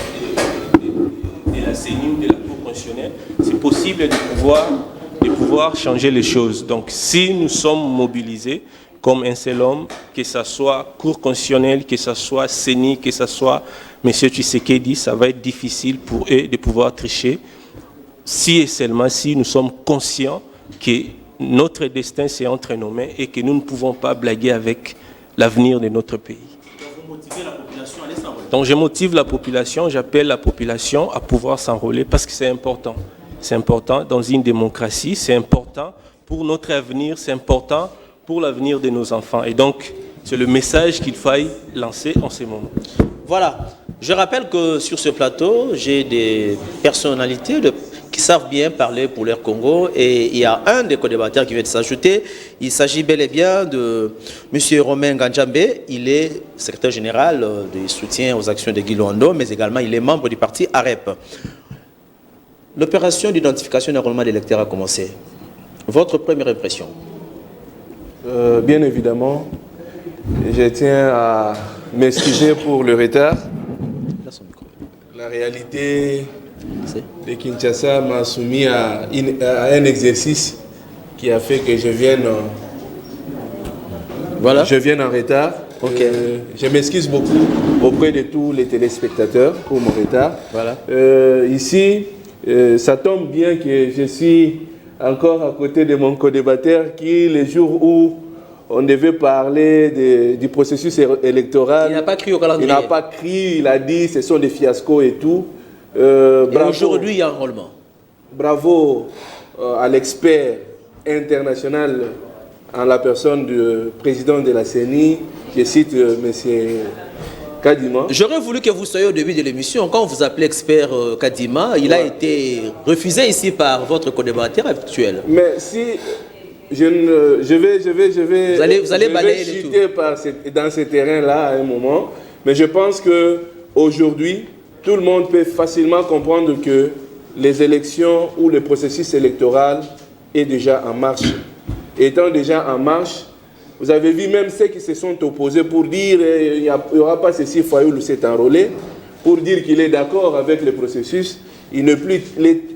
de la CENI ou de la Cour constitutionnelle, c'est possible de pouvoir pouvoir changer les choses. Donc, si nous sommes mobilisés comme un seul homme, que ce soit Cour constitutionnelle, que ce soit CENI, que ce soit M. Tshisekedi, ça va être difficile pour eux de pouvoir tricher, si et seulement si nous sommes conscients que notre destin c'est entre nos mains et que nous ne pouvons pas blaguer avec l'avenir de notre pays. Vous motivez la population à aller s'enrôler. Donc je motive la population, j'appelle la population à pouvoir s'enrôler parce que c'est important. C'est important dans une démocratie, c'est important pour notre avenir, c'est important pour l'avenir de nos enfants. Et donc, c'est le message qu'il faille lancer en ce moment. Voilà. Je rappelle que sur ce plateau, j'ai des personnalités qui savent bien parler pour l'air Congo. Et il y a un des co-débatteurs qui vient de s'ajouter. Il s'agit bel et bien de M. Romain Ganjambe. Il est secrétaire général du soutien aux actions de Guy Luando, mais également il est membre du parti AREP. L'opération d'identification et d'enrôlement des électeurs a commencé. Votre première impression? Bien évidemment, je tiens à m'excuser pour le retard. La réalité de Kinshasa m'a soumis à un exercice qui a fait que je vienne en retard. Okay. Je m'excuse beaucoup auprès de tous les téléspectateurs pour mon retard. Voilà. Ici, ça tombe bien que je suis encore à côté de mon co-débatteur qui, les jours où on devait parler du processus électoral, il n'a pas crié au calendrier. Il n'a pas crié, il a dit ce sont des fiascos et tout. Et aujourd'hui, il y a un enrôlement. Bravo à l'expert international en la personne du président de la CENI, je cite M. Kadima. J'aurais voulu que vous soyez au début de l'émission. Quand on vous appelait expert Kadima, il a été refusé ici par votre co-débatteur actuel. Mais si je vais vous allez balayer les chuter dans ce terrain-là à un moment, mais je pense qu'aujourd'hui, tout le monde peut facilement comprendre que les élections ou le processus électoral est déjà en marche. Étant déjà en marche, vous avez vu même ceux qui se sont opposés pour dire qu'il n'y aura pas ceci, Fayoulou s'est enrôlé, pour dire qu'il est d'accord avec le processus. Nous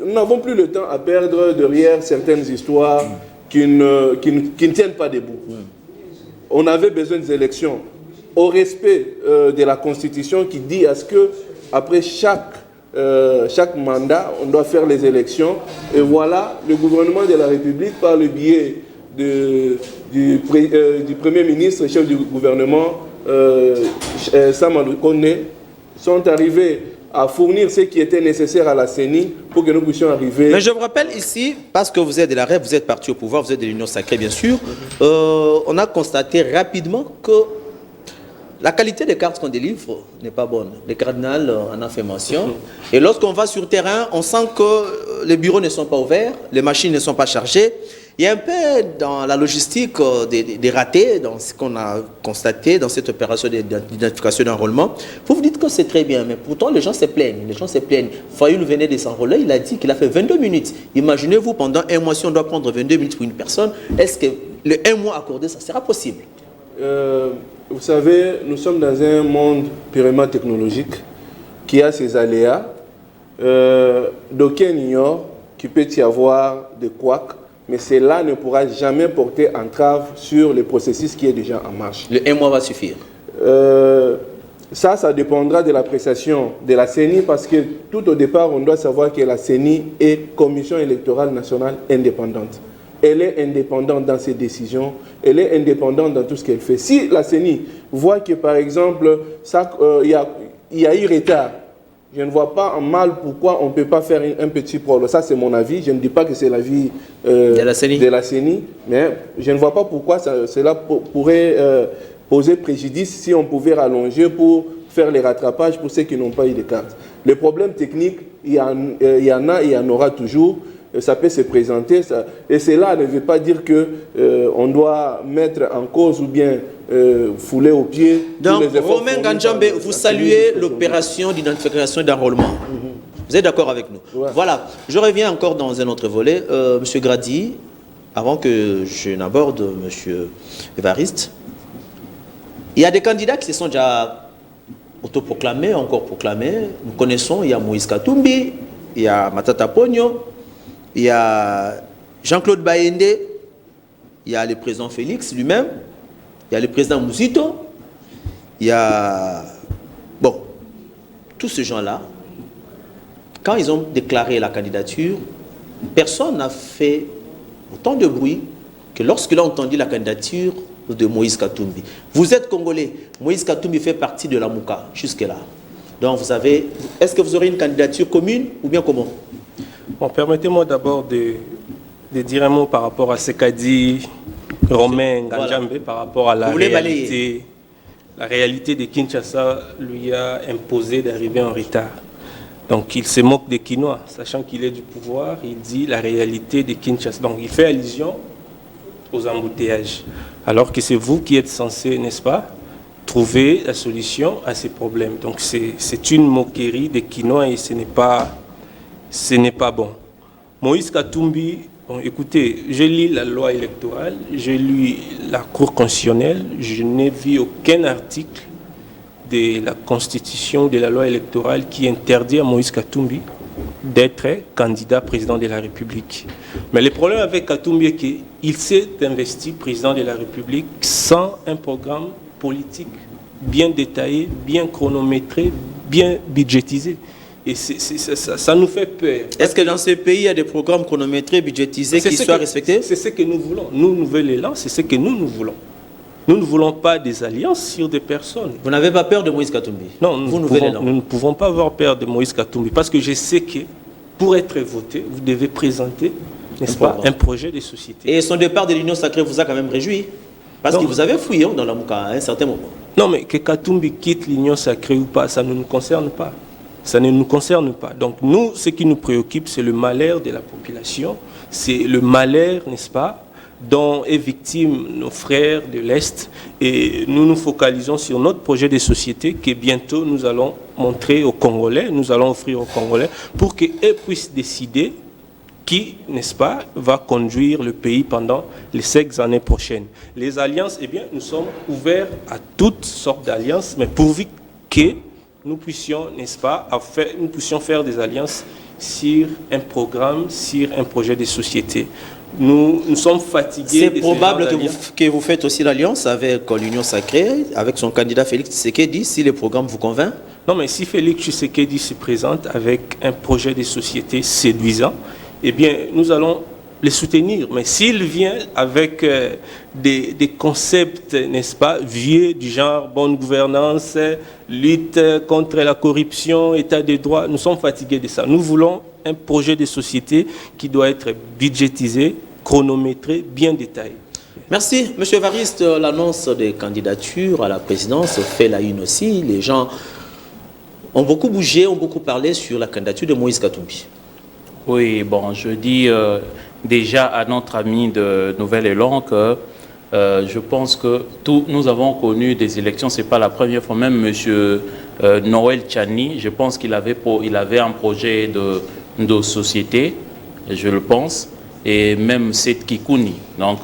n'avons plus le temps à perdre derrière certaines histoires qui ne tiennent pas debout. On avait besoin des élections au respect de la Constitution qui dit à ce que après chaque mandat, on doit faire les élections. Et voilà, le gouvernement de la République, par le biais du Premier ministre, chef du gouvernement, Samadou Kone, sont arrivés à fournir ce qui était nécessaire à la CENI pour que nous puissions arriver. Mais je vous rappelle ici, parce que vous êtes de la REP, vous êtes parti au pouvoir, vous êtes de l'Union sacrée bien sûr, on a constaté rapidement que la qualité des cartes qu'on délivre n'est pas bonne. Le cardinal en a fait mention. Et lorsqu'on va sur le terrain, on sent que les bureaux ne sont pas ouverts, les machines ne sont pas chargées. Il y a un peu dans la logistique des ratés, dans ce qu'on a constaté dans cette opération d'identification d'enrôlement. Vous vous dites que c'est très bien, mais pourtant les gens se plaignent. Les gens se plaignent. Fayoulou venait de s'enrôler, il a dit qu'il a fait 22 minutes. Imaginez-vous, pendant un mois, si on doit prendre 22 minutes pour une personne, est-ce que le un mois accordé, ça sera possible? Vous savez, nous sommes dans un monde purement technologique qui a ses aléas. D'aucuns ignorent qu'il peut y avoir des couacs, mais cela ne pourra jamais porter entrave sur le processus qui est déjà en marche. Le un mois va suffire. Ça dépendra de l'appréciation de la CENI parce que tout au départ, on doit savoir que la CENI est Commission électorale nationale indépendante. Elle est indépendante dans ses décisions, elle est indépendante dans tout ce qu'elle fait. Si la CENI voit que, par exemple, il y a eu retard, je ne vois pas en mal pourquoi on ne peut pas faire un petit problème. Ça, c'est mon avis. Je ne dis pas que c'est l'avis de la CENI, mais je ne vois pas pourquoi cela pourrait poser préjudice si on pouvait rallonger pour faire les rattrapages pour ceux qui n'ont pas eu de cartes. Les problèmes techniques, il y en a et il y en aura toujours. Ça peut se présenter. Et cela ne veut pas dire qu'on doit mettre en cause ou bien fouler aux pieds. Donc, Romain Ganjambe, vous saluez l'opération d'identification d'enrôlement. Vous êtes d'accord avec nous? Ouais. Voilà. Je reviens encore dans un autre volet. Monsieur Grady, avant que je n'aborde Monsieur Évariste, il y a des candidats qui se sont déjà autoproclamés, encore proclamés. Nous connaissons, il y a Moïse Katumbi, il y a Matata Pogno, il y a Jean-Claude Bayende, il y a le président Félix lui-même, il y a le président Mouzito, il y a... Bon, tous ces gens-là, quand ils ont déclaré la candidature, personne n'a fait autant de bruit que lorsqu'il a entendu la candidature de Moïse Katumbi. Vous êtes Congolais, Moïse Katumbi fait partie de la Mouka jusque-là. Donc vous avez... Est-ce que vous aurez une candidature commune ou bien comment? Bon, permettez-moi d'abord de dire un mot par rapport à ce qu'a dit Romain Nganjambe par rapport à la réalité. La réalité de Kinshasa lui a imposé d'arriver en retard. Donc il se moque des Kinois, sachant qu'il est du pouvoir, il dit la réalité de Kinshasa. Donc il fait allusion aux embouteillages. Alors que c'est vous qui êtes censé, n'est-ce pas, trouver la solution à ces problèmes. Donc c'est une moquerie des Kinois et ce n'est pas bon. Moïse Katumbi, bon, écoutez, je lis la loi électorale, je lis la Cour constitutionnelle, je n'ai vu aucun article de la Constitution, de la loi électorale qui interdit à Moïse Katumbi d'être candidat président de la République. Mais le problème avec Katumbi est qu'il s'est investi président de la République sans un programme politique bien détaillé, bien chronométré, bien budgétisé. Et ça nous fait peur. Est-ce que dans ce pays, il y a des programmes chronométrés, budgétisés qui soient respectés? C'est ce que nous voulons. Nous, Nouvel Élan, c'est ce que nous voulons. Nous ne voulons pas des alliances sur des personnes. Vous n'avez pas peur de Moïse Katumbi? Non, nous ne pouvons pas avoir peur de Moïse Katumbi parce que je sais que pour être voté, vous devez présenter, n'est-ce pas, un projet de société. Et son départ de l'Union sacrée vous a quand même réjoui? Parce que vous avez fouillé dans la Mouka à un certain moment. Non, mais que Katumbi quitte l'Union sacrée ou pas, ça ne nous concerne pas. Ça ne nous concerne pas. Donc nous, ce qui nous préoccupe, c'est le malheur de la population. C'est le malheur, n'est-ce pas, dont est victime nos frères de l'Est. Et nous nous focalisons sur notre projet de société que bientôt nous allons montrer aux Congolais, nous allons offrir aux Congolais pour qu'ils puissent décider qui, n'est-ce pas, va conduire le pays pendant les 5 années prochaines. Les alliances, eh bien, nous sommes ouverts à toutes sortes d'alliances, mais pourvu que nous puissions, n'est-ce pas, nous puissions faire des alliances sur un programme, sur un projet de société. Nous sommes fatigués. C'est probable que vous faites aussi l'alliance avec l'Union sacrée, avec son candidat Félix Tshisekedi, si le programme vous convainc? Non, mais si Félix Tshisekedi se présente avec un projet de société séduisant, eh bien, nous allons les soutenir. Mais s'il vient avec des concepts, n'est-ce pas, vieux du genre bonne gouvernance, lutte contre la corruption, état de droit, nous sommes fatigués de ça. Nous voulons un projet de société qui doit être budgétisé, chronométré, bien détaillé. Merci. Monsieur Evariste, l'annonce des candidatures à la présidence fait la une aussi. Les gens ont beaucoup bougé, ont beaucoup parlé sur la candidature de Moïse Katumbi. Oui, bon, je dis déjà à notre ami de Nouvel Élan que je pense que nous avons connu des élections, ce n'est pas la première fois, même M. Noël Tchani, je pense qu'il avait un projet de société, je le pense, et même Seth Kikouni. Donc,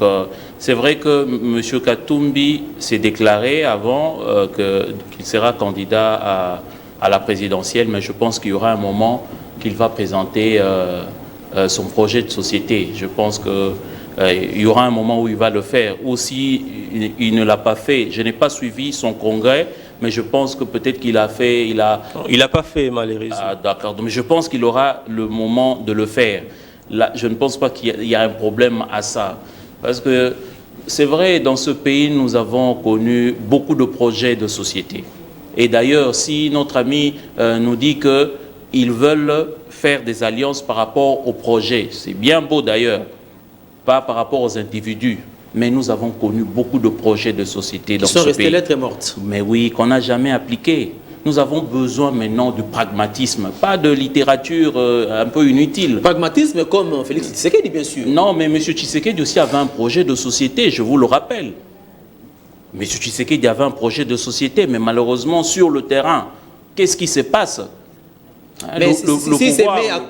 c'est vrai que M. Katumbi s'est déclaré avant qu'il sera candidat à la présidentielle, mais je pense qu'il y aura un moment qu'il va présenter son projet de société. Je pense qu'il y aura un moment où il va le faire. Ou si il ne l'a pas fait, je n'ai pas suivi son congrès, mais je pense que peut-être qu'il a fait... Il n'a pas fait, malheureusement. Ah, d'accord. Mais je pense qu'il aura le moment de le faire. Là, je ne pense pas qu'il y a un problème à ça. Parce que c'est vrai, dans ce pays, nous avons connu beaucoup de projets de société. Et d'ailleurs, si notre ami nous dit qu'ils veulent faire des alliances par rapport aux projets, c'est bien beau d'ailleurs, pas par rapport aux individus. Mais nous avons connu beaucoup de projets de société dans ce pays. Qui sont restés lettres mortes. Mais oui, qu'on n'a jamais appliqué. Nous avons besoin maintenant du pragmatisme, pas de littérature un peu inutile. Pragmatisme comme Félix Tshisekedi, bien sûr. Non, mais M. Tshisekedi aussi avait un projet de société, je vous le rappelle. M. Tshisekedi avait un projet de société, mais malheureusement, sur le terrain, qu'est-ce qui se passe? Mais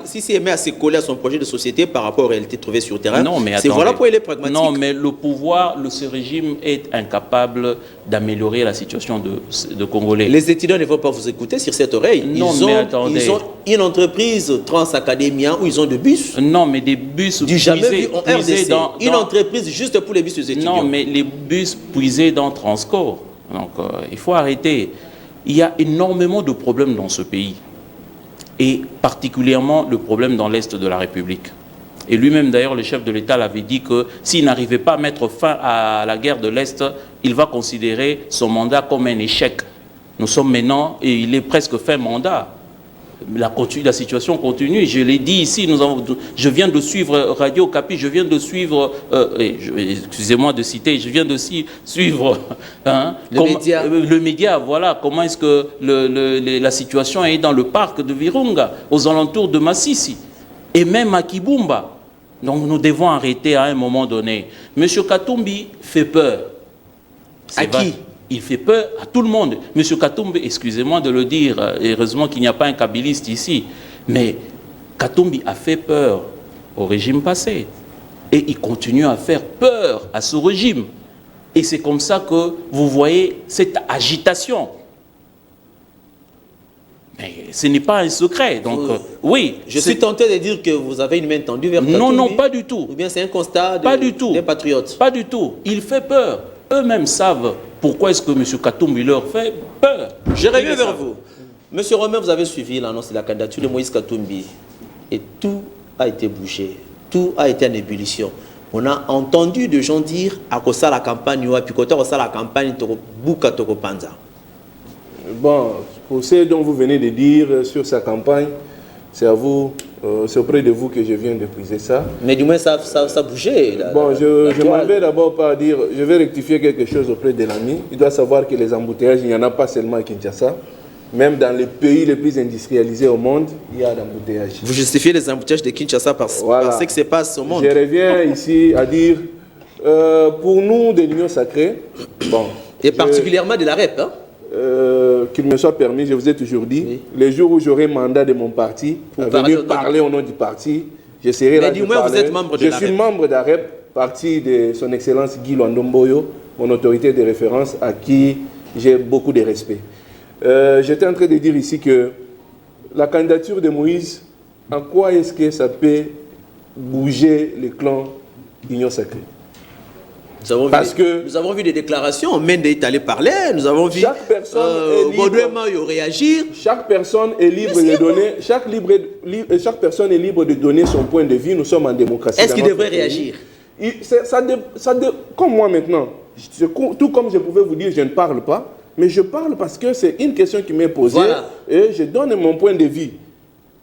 si c'est aimé à se coller à son projet de société par rapport aux réalités trouvées sur le terrain, c'est voilà pourquoi il est pragmatique. Non, mais le pouvoir, ce régime est incapable d'améliorer la situation de Congolais. Les étudiants ne vont pas vous écouter sur cette oreille. Non, ils ont une entreprise Transacadémia où ils ont des bus. Non, mais des bus puisés dans une entreprise juste pour les bus des étudiants. Non, mais les bus puisés dans Transcorp. Donc, il faut arrêter. Il y a énormément de problèmes dans ce pays. Et particulièrement le problème dans l'Est de la République. Et lui-même, d'ailleurs, le chef de l'État l'avait dit que s'il n'arrivait pas à mettre fin à la guerre de l'Est, il va considérer son mandat comme un échec. Nous sommes maintenant, et il est presque fin mandat. La situation continue. Je l'ai dit ici, je viens de suivre Radio Okapi, je viens de suivre, excusez-moi de citer, je viens de suivre le média, voilà, comment est-ce que la situation est dans le parc de Virunga, aux alentours de Massissi, et même à Kibumba. Donc nous devons arrêter à un moment donné. Monsieur Katumbi fait peur. À qui ? Il fait peur à tout le monde. Monsieur Katumbi, excusez-moi de le dire, heureusement qu'il n'y a pas un kabiliste ici, mais Katumbi a fait peur au régime passé. Et il continue à faire peur à ce régime. Et c'est comme ça que vous voyez cette agitation. Mais ce n'est pas un secret. Donc, oui. Je suis tenté de dire que vous avez une main tendue vers Katumbi. Non, non, pas du tout. Ou bien c'est un constat des patriotes. Pas du tout. Il fait peur. Eux-mêmes savent pourquoi est-ce que M. Katumbi leur fait peur. Je reviens vers vous. Monsieur Romain, vous avez suivi l'annonce de la candidature de Moïse Katumbi. Et tout a été bougé. Tout a été en ébullition. On a entendu des gens dire à quoi ça la campagne ou à Picota, ça la campagne Buka Tokopanza. Bon, pour ce dont vous venez de dire sur sa campagne, c'est à vous, c'est auprès de vous que je viens de briser ça. Mais du moins, ça a bougé. Bon, je m'en vais d'abord par dire, je vais rectifier quelque chose auprès de l'ami. Il doit savoir que les embouteillages, il n'y en a pas seulement à Kinshasa. Même dans les pays les plus industrialisés au monde, il y a d'embouteillages. Vous justifiez les embouteillages de Kinshasa par ce qui se passe au monde. Je reviens ici à dire, pour nous de l'Union Sacrée, bon... Et particulièrement de la REP, hein? Qu'il me soit permis, je vous ai toujours dit, oui. Les jours où j'aurai mandat de mon parti, pour venir parler au nom du parti, je serai là. Mais du moins, vous êtes membre de la REP. Je suis membre d'AREP, parti de son Excellence Guy Lwandamboyo, mon autorité de référence à qui j'ai beaucoup de respect. J'étais en train de dire ici que la candidature de Moïse, en quoi est-ce que ça peut bouger les clans Union Sacrée? Nous avons vu des déclarations, Mende est allé parler, nous avons vu Baudouin Mayo réagir. Chaque personne est libre de donner, chaque personne est libre de donner son point de vue. Nous sommes en démocratie. Est-ce qu'il devrait réagir? Comme moi maintenant, tout comme je pouvais vous dire, je ne parle pas, mais je parle parce que c'est une question qui m'est posée et je donne mon point de vue.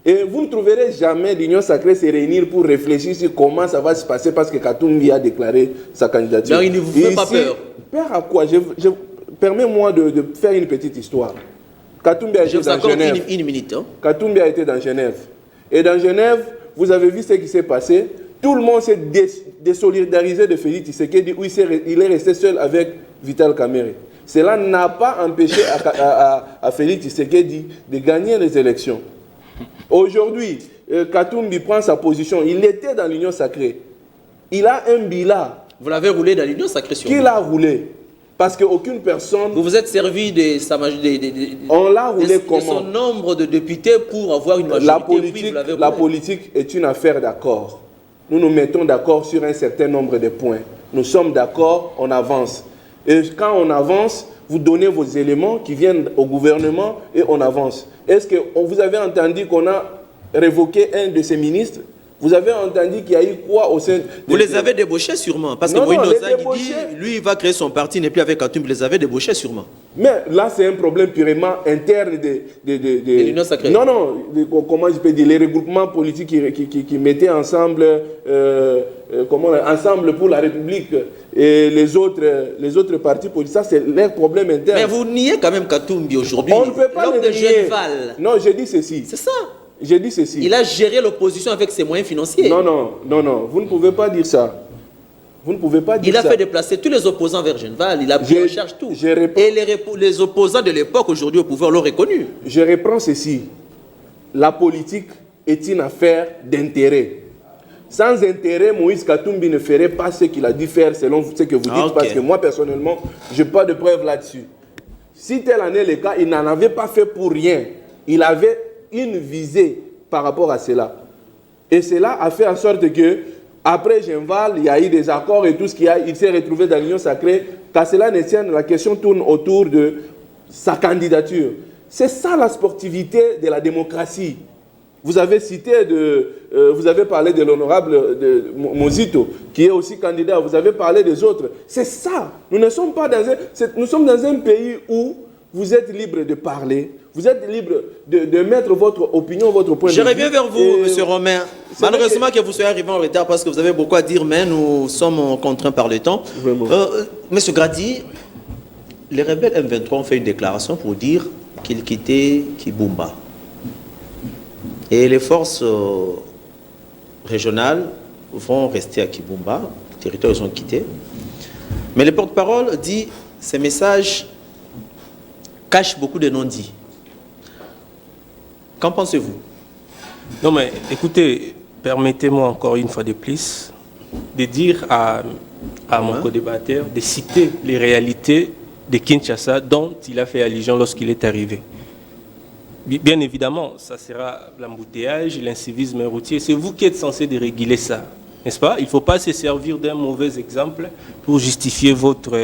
Et vous ne trouverez jamais l'Union Sacrée se réunir pour réfléchir sur comment ça va se passer parce que Katumbi a déclaré sa candidature. Donc il ne vous fait pas peur. Peur à quoi? Permets-moi de faire une petite histoire. Katumbi a été dans Genève. Une minute. Hein? Katumbi a été dans Genève. Et dans Genève, vous avez vu ce qui s'est passé. Tout le monde s'est désolidarisé de Félix Tshisekedi où il est resté seul avec Vital Kamerhe. Cela n'a pas empêché à Félix Tshisekedi de gagner les élections. Aujourd'hui, Katumbi prend sa position. Il était dans l'Union Sacrée. Il a un bilan. Vous l'avez roulé dans l'Union Sacrée sur Qui l'a roulé? Parce qu'aucune personne... Vous vous êtes servi de on l'a roulé comment? De son nombre de députés pour avoir une majorité. La politique est une affaire d'accord. Nous nous mettons d'accord sur un certain nombre de points. Nous sommes d'accord, on avance. Et quand on avance, vous donnez vos éléments qui viennent au gouvernement et on avance. Est-ce que vous avez entendu qu'on a révoqué un de ses ministres? Vous avez entendu qu'il y a eu quoi au sein... Vous les avez débauchés sûrement. Parce que Bruno Zang dit, lui, il va créer son parti, il n'est plus avec Katumbi. Vous les avez débauchés sûrement. Mais là, c'est un problème purement interne de l'Union Sacrée. Non, comment je peux dire, les regroupements politiques qui mettaient ensemble, ensemble pour la République et les autres partis politiques, ça c'est leur problème interne. Mais vous niez quand même Katumbi aujourd'hui. On ne peut pas le nier. Non, j'ai dit ceci. C'est ça. J'ai dit ceci. Il a géré l'opposition avec ses moyens financiers. Non, vous ne pouvez pas dire ça. Vous ne pouvez pas dire ça. Il a fait déplacer tous les opposants vers Genval, il a pris en charge tout. Et les opposants de l'époque aujourd'hui au pouvoir l'ont reconnu. Je reprends ceci. la politique est une affaire d'intérêt. Sans intérêt, Moïse Katumbi ne ferait pas ce qu'il a dû faire selon ce que vous dites, parce que moi, personnellement, je n'ai pas de preuves là-dessus. Si tel en est le cas, il n'en avait pas fait pour rien. Il avait une visée par rapport à cela. Et cela a fait en sorte que, après Genval, il y a eu des accords et tout ce qu'il y a, il s'est retrouvé dans l'Union sacrée. Qu'à cela ne tienne, la question tourne autour de sa candidature. C'est ça la sportivité de la démocratie. Vous avez vous avez parlé de l'honorable Mozito, qui est aussi candidat. Vous avez parlé des autres. C'est ça. Nous ne sommes pas nous sommes dans un pays où vous êtes libre de parler, vous êtes libre de mettre votre opinion, votre point de vue. Je reviens vers vous, M. Romain. Malheureusement que vous soyez arrivé en retard parce que vous avez beaucoup à dire, mais nous sommes contraints par le temps. M. Grady, les rebelles M23 ont fait une déclaration pour dire qu'ils quittaient Kibumba. Et les forces régionales vont rester à Kibumba, le territoire ils ont quitté. Mais le porte-parole dit que ces messages cachent beaucoup de non-dits. Qu'en pensez-vous? Non mais écoutez, permettez-moi encore une fois de plus de dire à mon co-débatteur de citer les réalités de Kinshasa dont il a fait allusion lorsqu'il est arrivé. Bien évidemment, ça sera l'embouteillage, l'incivisme routier. C'est vous qui êtes censé de réguler ça, n'est-ce pas? Il ne faut pas se servir d'un mauvais exemple pour justifier votre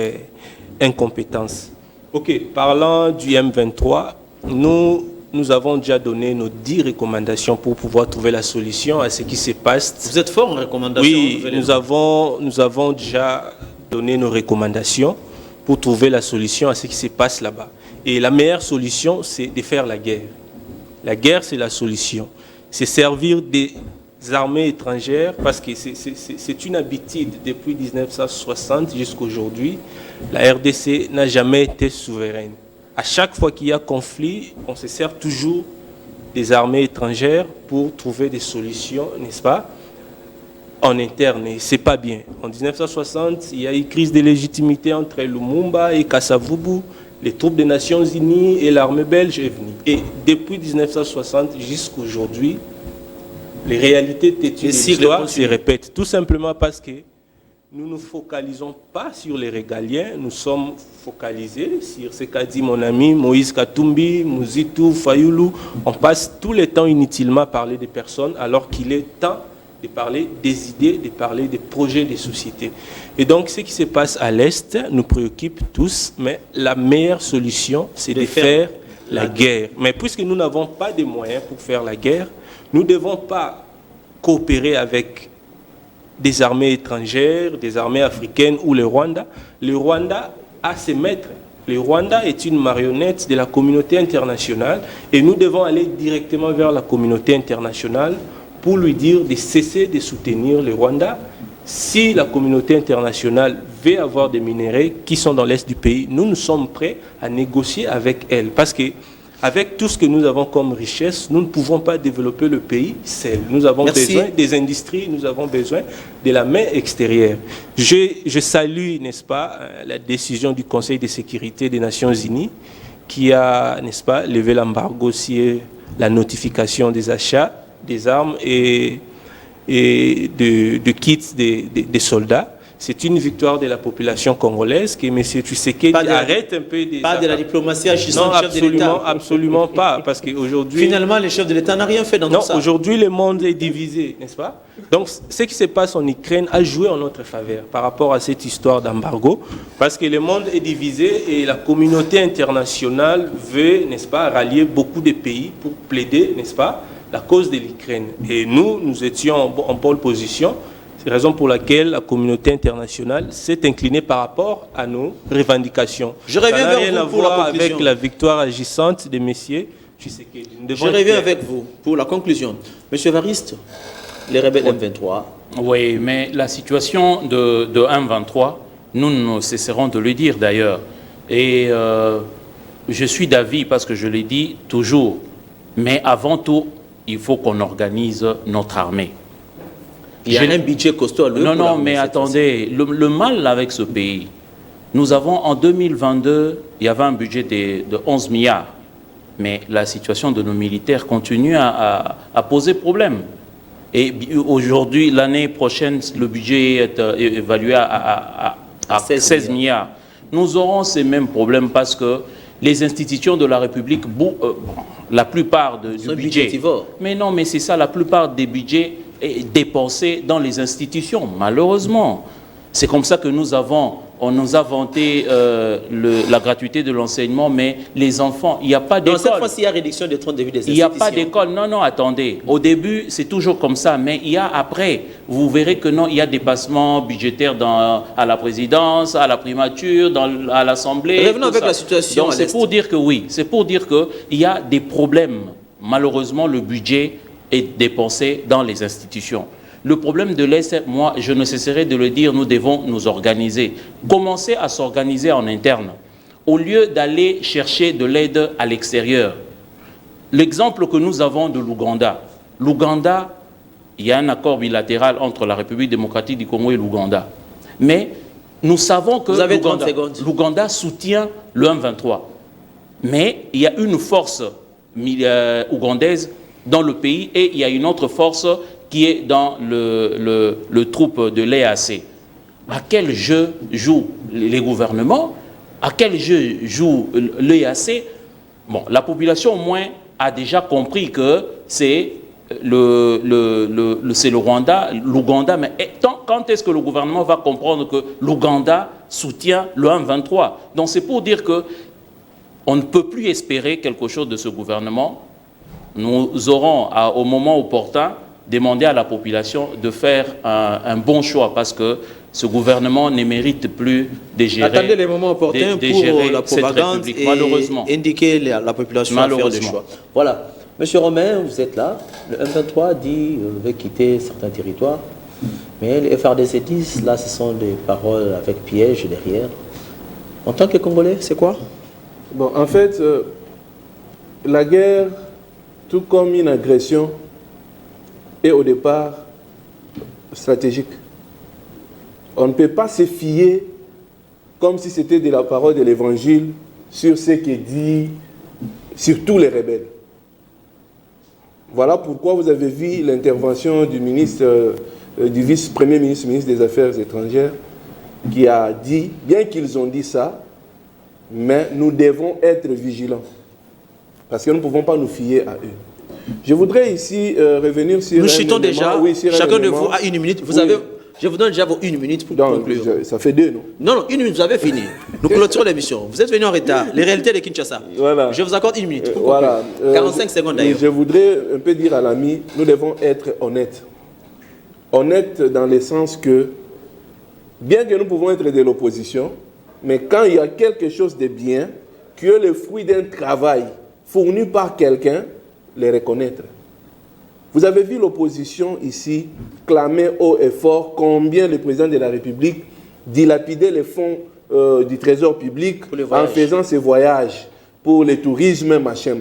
incompétence. Ok, parlant du M23, nous avons déjà donné nos 10 recommandations pour pouvoir trouver la solution à ce qui se passe. Vous êtes fort en recommandations? Oui, nous avons déjà donné nos recommandations pour trouver la solution à ce qui se passe là-bas. Et la meilleure solution, c'est de faire la guerre. La guerre, c'est la solution. C'est servir des armées étrangères, parce que c'est une habitude depuis 1960 jusqu'à aujourd'hui. La RDC n'a jamais été souveraine. À chaque fois qu'il y a conflit, on se sert toujours des armées étrangères pour trouver des solutions, n'est-ce pas, en interne. Et ce n'est pas bien. En 1960, il y a eu crise de légitimité entre Lumumba et Kassavubu. Les troupes des Nations Unies et l'armée belge est venue. Et depuis 1960 jusqu'à aujourd'hui, les réalités têtues de l'histoire se répètent. Tout simplement parce que nous ne nous focalisons pas sur les régaliens, nous sommes focalisés sur ce qu'a dit mon ami Moïse Katumbi, Mouzitou, Fayoulou. On passe tout le temps inutilement à parler des personnes alors qu'il est temps de parler des idées, de parler des projets des sociétés. Et donc, ce qui se passe à l'Est nous préoccupe tous, mais la meilleure solution, c'est de faire la guerre. Mais puisque nous n'avons pas de moyens pour faire la guerre, nous ne devons pas coopérer avec des armées étrangères, des armées africaines ou le Rwanda. Le Rwanda a ses maîtres. Le Rwanda est une marionnette de la communauté internationale et nous devons aller directement vers la communauté internationale pour lui dire de cesser de soutenir le Rwanda. Si la communauté internationale veut avoir des minéraux qui sont dans l'est du pays, nous sommes prêts à négocier avec elle. Parce que avec tout ce que nous avons comme richesse, nous ne pouvons pas développer le pays seul. Nous avons besoin des industries, nous avons besoin de la main extérieure. Je salue, n'est-ce pas, la décision du Conseil de sécurité des Nations Unies qui a, n'est-ce pas, levé l'embargo sur la notification des achats des armes et de kits des soldats. C'est une victoire de la population congolaise que M. Tshisekedi arrête un peu de... Pas de la diplomatie agissante du chef de l'État. Absolument pas, parce qu'aujourd'hui... Finalement, le chef de l'État n'a rien fait dans tout ça. Non, aujourd'hui, le monde est divisé, n'est-ce pas? Donc, ce qui se passe en Ukraine a joué en notre faveur par rapport à cette histoire d'embargo, parce que le monde est divisé et la communauté internationale veut, n'est-ce pas, rallier beaucoup de pays pour plaider, n'est-ce pas, la cause de l'Ukraine. Et nous étions en pole position. C'est la raison pour laquelle la communauté internationale s'est inclinée par rapport à nos revendications. Je reviens vers vous pour la conclusion. Avec la victoire agissante des messieurs Tshisekedi. Je reviens avec vous pour la conclusion. Monsieur Variste, les rebelles M23. Oui, mais la situation de M23, nous ne cesserons de le dire d'ailleurs. Et je suis d'avis parce que je l'ai dit toujours. Mais avant tout, il faut qu'on organise notre armée. Il y a un budget costaud. Non, mais attendez, le mal avec ce pays, nous avons en 2022, il y avait un budget de 11 milliards. Mais la situation de nos militaires continue à poser problème. Et aujourd'hui, l'année prochaine, le budget est évalué à 16 milliards. Nous aurons ces mêmes problèmes parce que les institutions de la République, la plupart du budget... Mais non, mais c'est ça, la plupart des budgets est dépensé dans les institutions, malheureusement. C'est comme ça que on nous a vanté la gratuité de l'enseignement, mais les enfants, il n'y a pas d'école. Cette fois-ci, il y a réduction des 30 des institutions. Il n'y a pas d'école. Non, non, attendez. Au début, c'est toujours comme ça, mais il y a après. Vous verrez que non, il y a dépassement budgétaire à la présidence, à la primature, à l'Assemblée. Revenons avec la situation. Donc c'est pour dire que oui, c'est pour dire qu'il y a des problèmes. Malheureusement, le budget est dépensé dans les institutions. Le problème de l'Est, moi, je ne cesserai de le dire, nous devons nous organiser. Commencer à s'organiser en interne, au lieu d'aller chercher de l'aide à l'extérieur. L'exemple que nous avons de l'Ouganda. L'Ouganda, il y a un accord bilatéral entre la République démocratique du Congo et l'Ouganda. Mais nous savons que l'Ouganda soutient le M23. Mais il y a une force ougandaise dans le pays et il y a une autre force qui est dans le troupe de l'EAC. À quel jeu jouent les gouvernements? À quel jeu joue l'EAC? Bon, la population au moins a déjà compris que c'est le Rwanda, l'Ouganda, mais quand est-ce que le gouvernement va comprendre que l'Ouganda soutient le M23? Donc c'est pour dire que on ne peut plus espérer quelque chose de ce gouvernement. Nous aurons, au moment opportun, demander à la population de faire un bon choix parce que ce gouvernement ne mérite plus de gérer. Attendez les moments opportuns pour la propagande et malheureusement. Indiquer la population à faire des choix. Voilà. Monsieur Romain, vous êtes là. Le M23 dit veut quitter certains territoires. Mais les FRDC disent, là, ce sont des paroles avec piège derrière. En tant que Congolais, c'est quoi? Bon, en fait, la guerre, tout comme une agression, est au départ stratégique. On ne peut pas se fier comme si c'était de la parole de l'Évangile sur ce qui est dit sur tous les rebelles. Voilà pourquoi vous avez vu l'intervention du ministre, du vice-premier ministre, ministre des Affaires étrangères, qui a dit, bien qu'ils ont dit ça, mais nous devons être vigilants. Parce que nous ne pouvons pas nous fier à eux. Je voudrais ici revenir sur... Nous chutons déjà, oui, chacun de vous a une minute. Vous avez, je vous donne déjà vos 1 minute pour conclure. Ça fait 2, non? Non, 1 minute, vous avez fini. Nous clôturons l'émission. Vous êtes venu en retard. Les réalités de Kinshasa. Voilà. Je vous accorde 1 minute pour voilà. 45 secondes d'ailleurs. Je voudrais un peu dire à l'ami, nous devons être honnêtes. Honnêtes dans le sens que, bien que nous pouvons être de l'opposition, mais quand il y a quelque chose de bien, qui est le fruit d'un travail fourni par quelqu'un, les reconnaître. Vous avez vu l'opposition ici clamer haut et fort combien le président de la République dilapidait les fonds du trésor public en faisant ses voyages pour le tourisme, machin.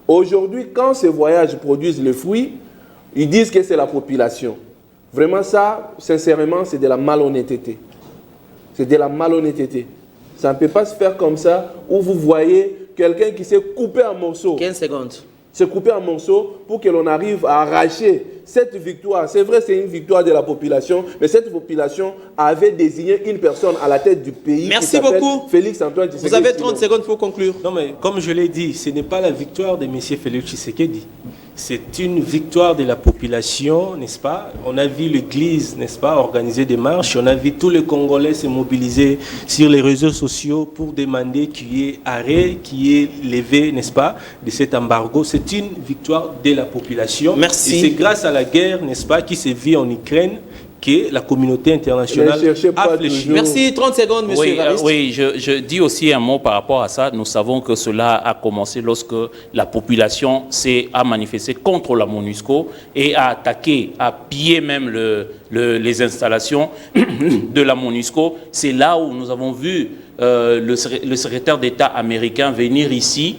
Aujourd'hui, quand ces voyages produisent le fruit, ils disent que c'est la population. Vraiment ça, sincèrement, c'est de la malhonnêteté. C'est de la malhonnêteté. Ça ne peut pas se faire comme ça, où vous voyez quelqu'un qui s'est coupé en morceaux. 15 secondes. Se couper en morceaux pour que l'on arrive à arracher cette victoire. C'est vrai, c'est une victoire de la population, mais cette population avait désigné une personne à la tête du pays. Merci beaucoup. Félix Antoine Tshisekedi. Vous avez 30 secondes pour conclure. Non, mais comme je l'ai dit, ce n'est pas la victoire de M. Félix Tshisekedi. C'est une victoire de la population, n'est-ce pas? On a vu l'Église, n'est-ce pas, organiser des marches. On a vu tous les Congolais se mobiliser sur les réseaux sociaux pour demander qu'il y ait arrêt, qu'il y ait levé, n'est-ce pas, de cet embargo. C'est une victoire de la population. Merci. Et c'est grâce à la guerre, n'est-ce pas, qui se vit en Ukraine que la communauté internationale a fléchi. Merci, 30 secondes, monsieur Evariste. Oui, je dis aussi un mot par rapport à ça. Nous savons que cela a commencé lorsque la population a manifesté contre la MONUSCO et a attaqué, a pillé même les installations de la MONUSCO. C'est là où nous avons vu le secrétaire d'État américain venir ici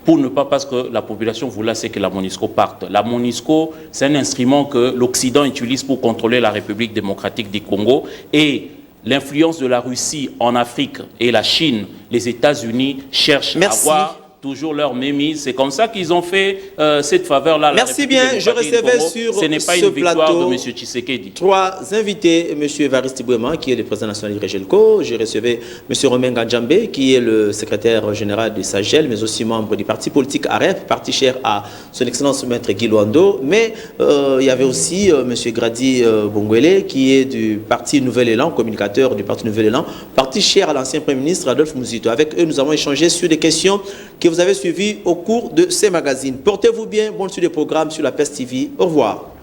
pour ne pas, parce que la population voulait que la MONUSCO parte. La MONUSCO, c'est un instrument que l'Occident utilise pour contrôler la République démocratique du Congo. Et l'influence de la Russie en Afrique et la Chine, les États-Unis cherchent à avoir toujours leur mémise. C'est comme ça qu'ils ont fait cette faveur-là. Merci bien. Je recevais sur ce n'est pas ce une victoire plateau de M. Tshisekedi. 3 invités. M. Evariste Bouema, qui est le président national du Regelco. Je recevais M. Romain Gandjambé, qui est le secrétaire général du SAGEL, mais aussi membre du parti politique AREP, parti cher à son excellence maître Guy Luando. Mais il y avait aussi M. Grady Bongwele, qui est du parti Nouvel Élan, communicateur du parti Nouvel Élan, parti cher à l'ancien Premier ministre Adolphe Mouzito. Avec eux, nous avons échangé sur des questions que vous avez suivies au cours de ces magazines. Portez-vous bien, bonne suite des programmes sur la PES TV. Au revoir.